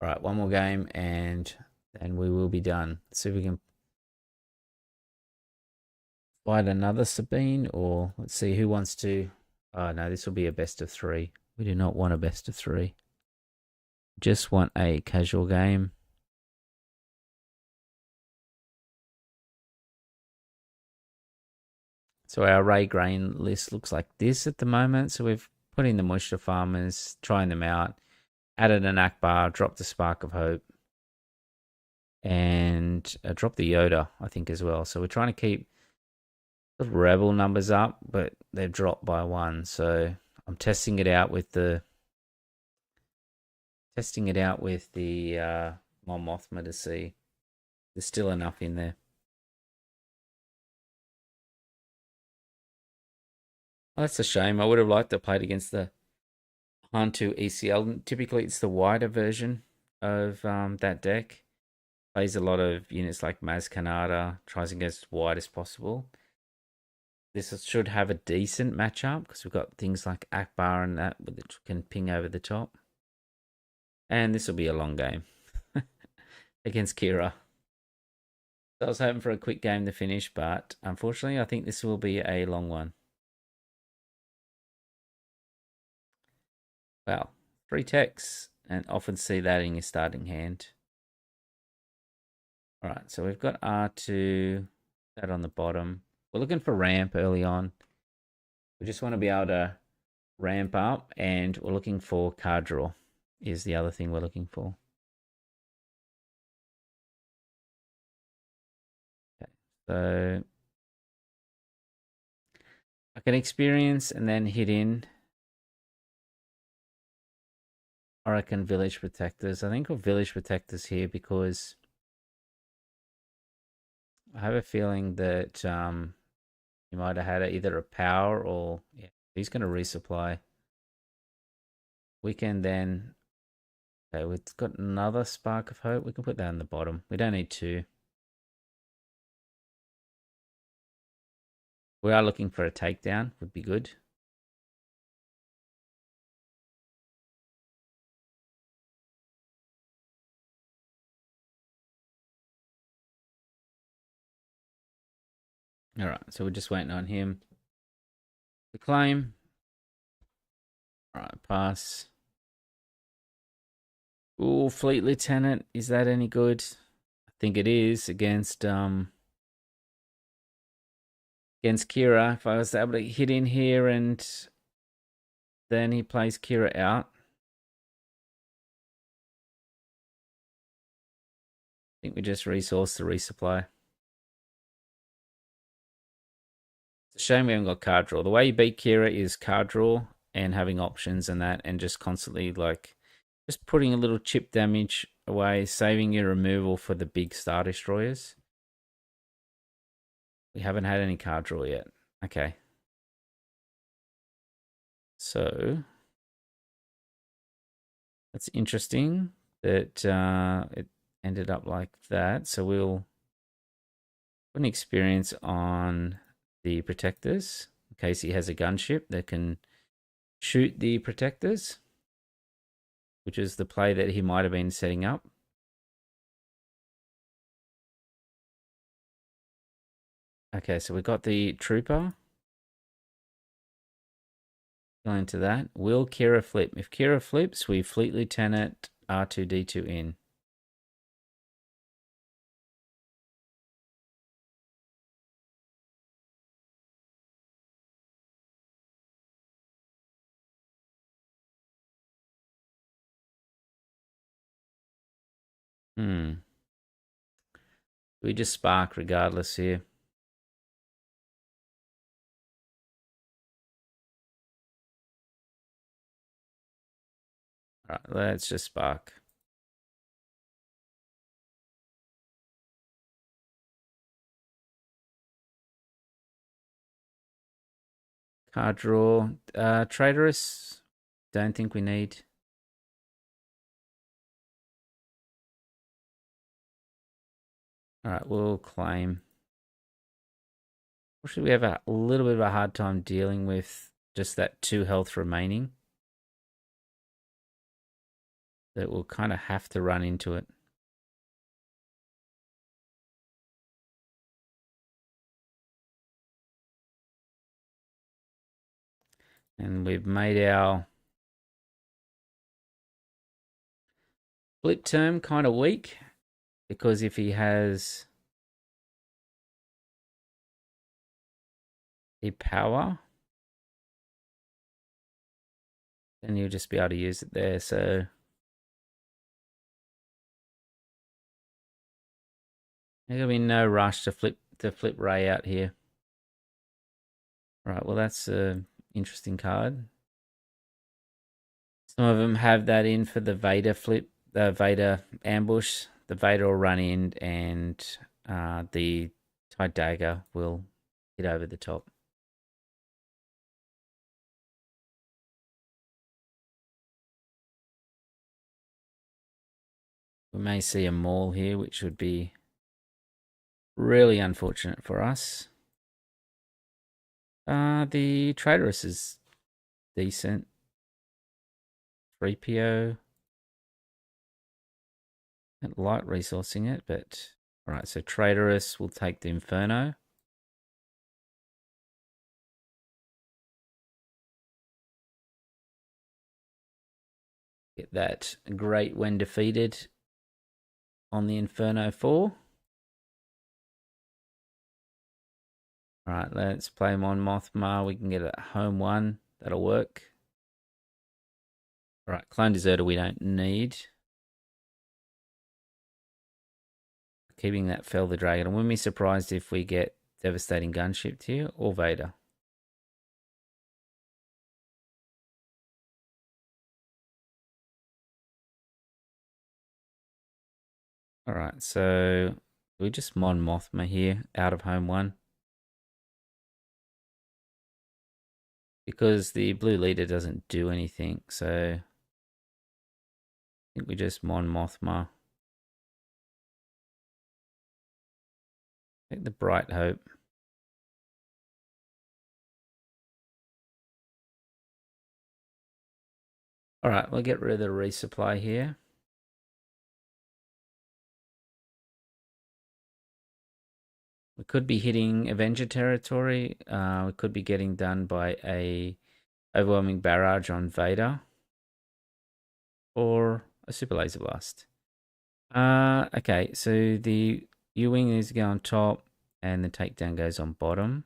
All right, one more game and then we will be done. Let's see if we can fight another Sabine, or let's see who wants to. Oh no, this will be a best of 3. We do not want a best of 3. Just want a casual game. So our Ray Grain list looks like this at the moment. So we've put in the moisture farmers, trying them out, added an Akbar, dropped the Spark of Hope, and dropped the Yoda, I think, as well. So we're trying to keep the rebel numbers up, but they've dropped by 1. So I'm testing it out with the Mon Mothma to see there's still enough in there. Oh, that's a shame. I would have liked to play it against the Hantu ECL. Typically, it's the wider version of that deck. Plays a lot of units like Maz Kanata, tries to get as wide as possible. This should have a decent matchup because we've got things like Akbar and that which can ping over the top. And this will be a long game against Qi'ra. So I was hoping for a quick game to finish, but unfortunately, I think this will be a long one. Wow, 3 techs, and often see that in your starting hand. All right, so we've got R2, that on the bottom. We're looking for ramp early on. We just want to be able to ramp up, and we're looking for card draw is the other thing we're looking for. Okay, so I can experience and then hit in. Or I can village protectors. I think we'll village protectors here because I have a feeling that he might have had either a power or yeah, he's going to resupply. We can then, okay, we've got another Spark of Hope. We can put that on the bottom. We don't need 2. We are looking for a takedown, would be good. All right, so we're just waiting on him to claim. All right, pass. Ooh, Fleet Lieutenant, is that any good? I think it is against Qi'ra. If I was able to hit in here and then he plays Qi'ra out. I think we just resource the resupply. It's a shame we haven't got card draw. The way you beat Qi'ra is card draw and having options and that, and just constantly like just putting a little chip damage away, saving your removal for the big Star Destroyers. We haven't had any card draw yet. Okay. So that's interesting that it ended up like that. So we'll put an experience on the protectors in case he has a gunship that can shoot the protectors, which is the play that he might have been setting up. Okay, so we got the trooper. Go into that. Will Qi'ra flip? If Qi'ra flips, we Fleet Lieutenant R2D2 in. We just spark regardless here. All right, let's just spark. Card draw. Traitorous. Don't think we need. All right, we'll claim. Or should we have a little bit of a hard time dealing with just that 2 health remaining? That we'll kind of have to run into it. And we've made our flip term kind of weak because if he has a power, then you'll just be able to use it there. So there'll be no rush to flip Ray out here. Right, well that's an interesting card. Some of them have that in for the Vader flip, the Vader ambush. The Vader will run in and the TIE Dagger will hit over the top. We may see a maul here, which would be really unfortunate for us. The Traitorous is decent. 3PO. I don't like resourcing it, but alright, so Traitorous will take the Inferno. Get that great when defeated on the Inferno 4. Alright, let's play Mon Mothma. We can get a home 1. That'll work. Alright, Clone Deserter we don't need. Keeping that Fell the Dragon. I wouldn't be surprised if we get Devastating Gunship here or Vader. Alright, so we just Mon Mothma here out of home 1. Because the blue leader doesn't do anything, so I think we just Mon Mothma. Take the Bright Hope. Alright, we'll get rid of the resupply here. We could be hitting Avenger territory. We could be getting done by a overwhelming barrage on Vader. Or a Super Laser Blast. Okay, so the U-Wing needs to go on top and the takedown goes on bottom.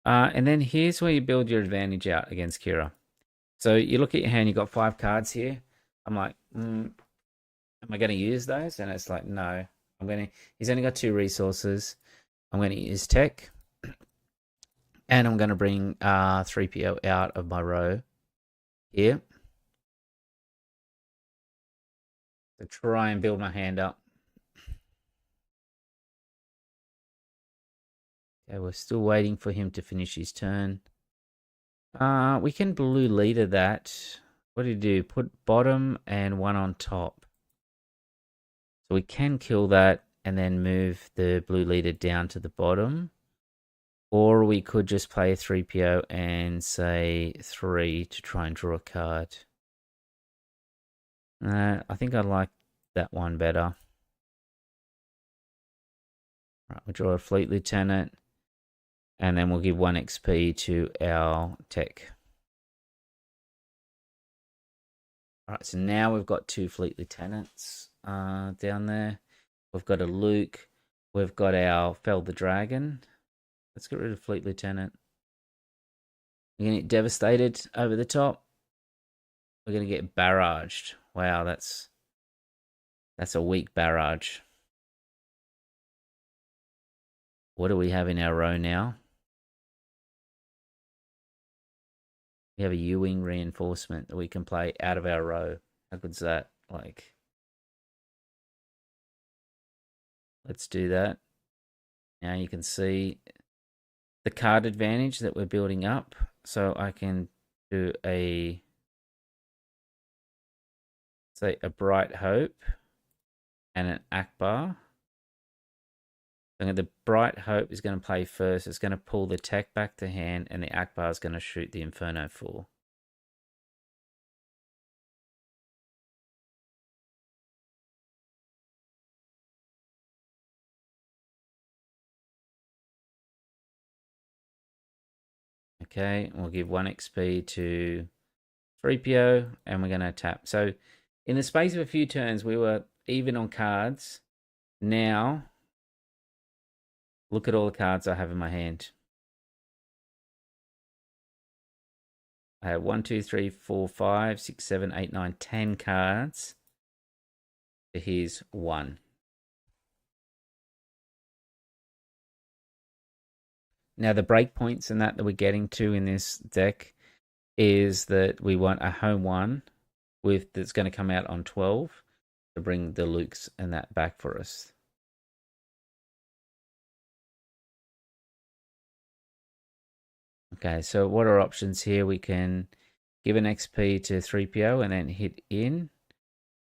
And then here's where you build your advantage out against Qi'ra. So you look at your hand, you've got 5 cards here. I'm like, am I going to use those? And it's like, no. He's only got 2 resources. I'm going to use tech. And I'm going to bring 3PO out of my row here. To try and build my hand up. Okay, we're still waiting for him to finish his turn. We can blue leader that. What do you do? Put bottom and one on top. So we can kill that and then move the blue leader down to the bottom. Or we could just play a 3PO and say 3 to try and draw a card. I think I like that one better. Right, we'll draw a Fleet Lieutenant. And then we'll give 1 XP to our tech. Alright, so now we've got 2 Fleet Lieutenants down there. We've got a Luke. We've got our Fell the Dragon. Let's get rid of Fleet Lieutenant. We're going to get devastated over the top. We're going to get barraged. Wow, that's a weak barrage. What do we have in our row now? We have a U-wing reinforcement that we can play out of our row. How good's that? Like, let's do that. Now you can see the card advantage that we're building up. So I can do a, say, a Bright Hope and an Akbar. The Bright Hope is going to play first. It's going to pull the tech back to hand, and the Akbar is going to shoot the Inferno full. Okay, we'll give 1 XP to 3PO, and we're going to tap. So in the space of a few turns, we were even on cards. Now, look at all the cards I have in my hand. I have 1, 2, 3, 4, 5, 6, 7, 8, 9, 10 cards. Here's 1. Now the breakpoints and that we're getting to in this deck is that we want a home 1 with that's going to come out on 12 to bring the Lukes and that back for us. Okay, so what are options here? We can give an XP to 3PO and then hit in.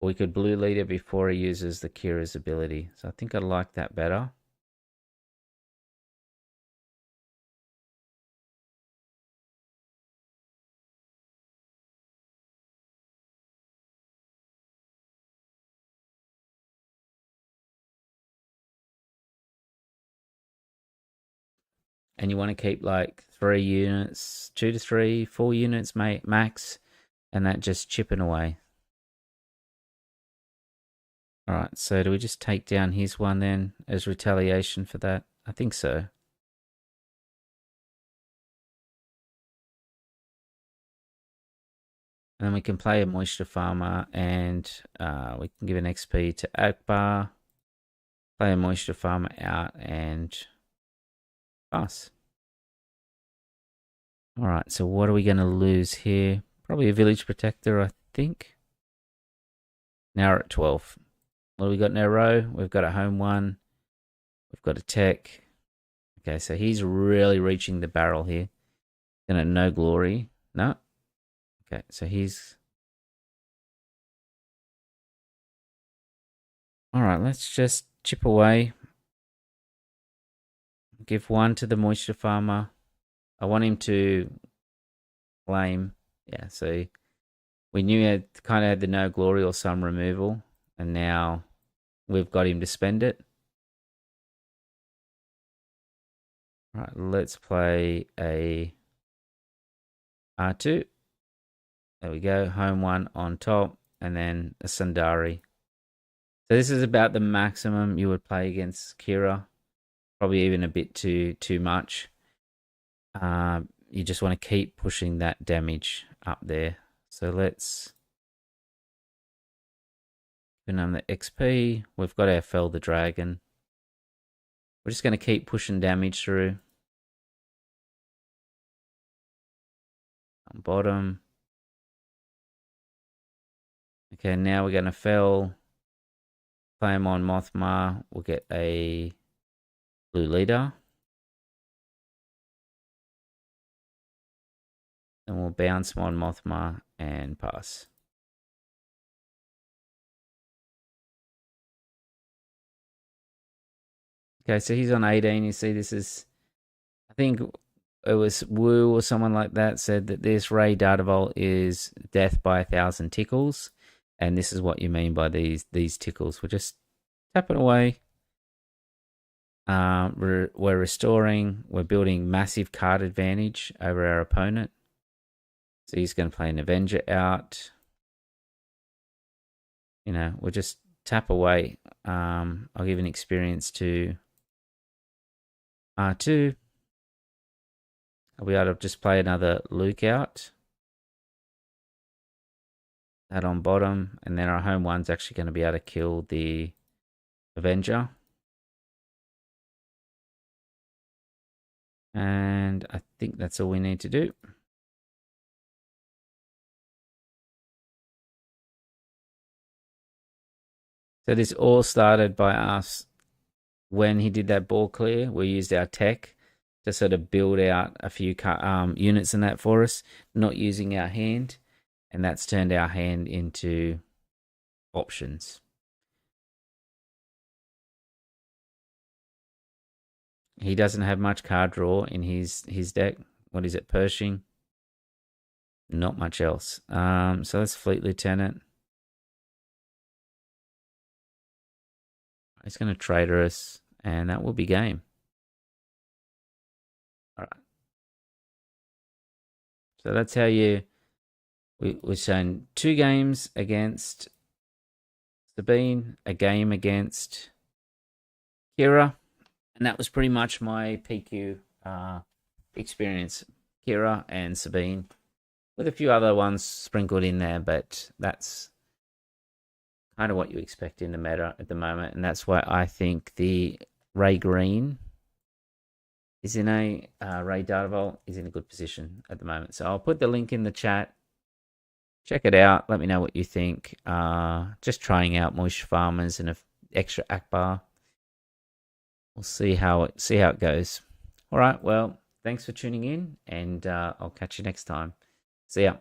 Or we could blue leader before he uses the Qi'ra's ability. So I think I like that better. And you want to keep like 3 units, 2 to 3, 4 units max, and that just chipping away. Alright, so do we just take down his one then as retaliation for that? I think so. And then we can play a Moisture Farmer and we can give an XP to Akbar, play a Moisture Farmer out and pass. Alright, so what are we going to lose here? Probably a Village Protector, I think. Now we're at 12. What do we got in our row? We've got a home 1. We've got a tech. Okay, so he's really reaching the barrel here. Gonna no glory. No. Okay, so he's... Alright, let's just chip away. Give 1 to the Moisture Farmer. I want him to claim. Yeah, so we knew he had kind of had the no glory or some removal. And now we've got him to spend it. Alright, let's play a R2. There we go, home 1 on top, and then a Sundari. So this is about the maximum you would play against Qi'ra. Probably even a bit too much. You just want to keep pushing that damage up there. So let's give him the XP. We've got our Fell the Dragon. We're just going to keep pushing damage through. On bottom. Okay, now we're going to Fell. Play him on Mothma. We'll get a blue leader. And we'll bounce Mon Mothma and pass. Okay, so he's on 18. You see, this is, I think it was Wu or someone like that said that this Ray Data Vault is death by 1,000 tickles. And this is what you mean by these tickles. We're just tapping away. We're restoring. We're building massive card advantage over our opponent. So he's going to play an Avenger out. You know, we'll just tap away. I'll give an experience to R2. I'll be able to just play another Luke out. That on bottom. And then our home one's actually going to be able to kill the Avenger. And I think that's all we need to do. So this all started by us when he did that ball clear. We used our tech to sort of build out a few units in that for us, not using our hand. And that's turned our hand into options. He doesn't have much card draw in his deck. What is it, Pershing? Not much else. So let's Fleet Lieutenant. He's going to trader us, and that will be game. All right. So that's how we've shown 2 games against Sabine, a game against Qi'ra, and that was pretty much my PQ experience. Qi'ra and Sabine, with a few other ones sprinkled in there, but that's kind of what you expect in the meta at the moment, and that's why I think the Ray Green is in a Ray Data Vault is in a good position at the moment. So I'll put the link in the chat. Check it out. Let me know what you think. Just trying out Moish Farmers and an extra Akbar. We'll see how it goes. All right. Well, thanks for tuning in, and I'll catch you next time. See ya.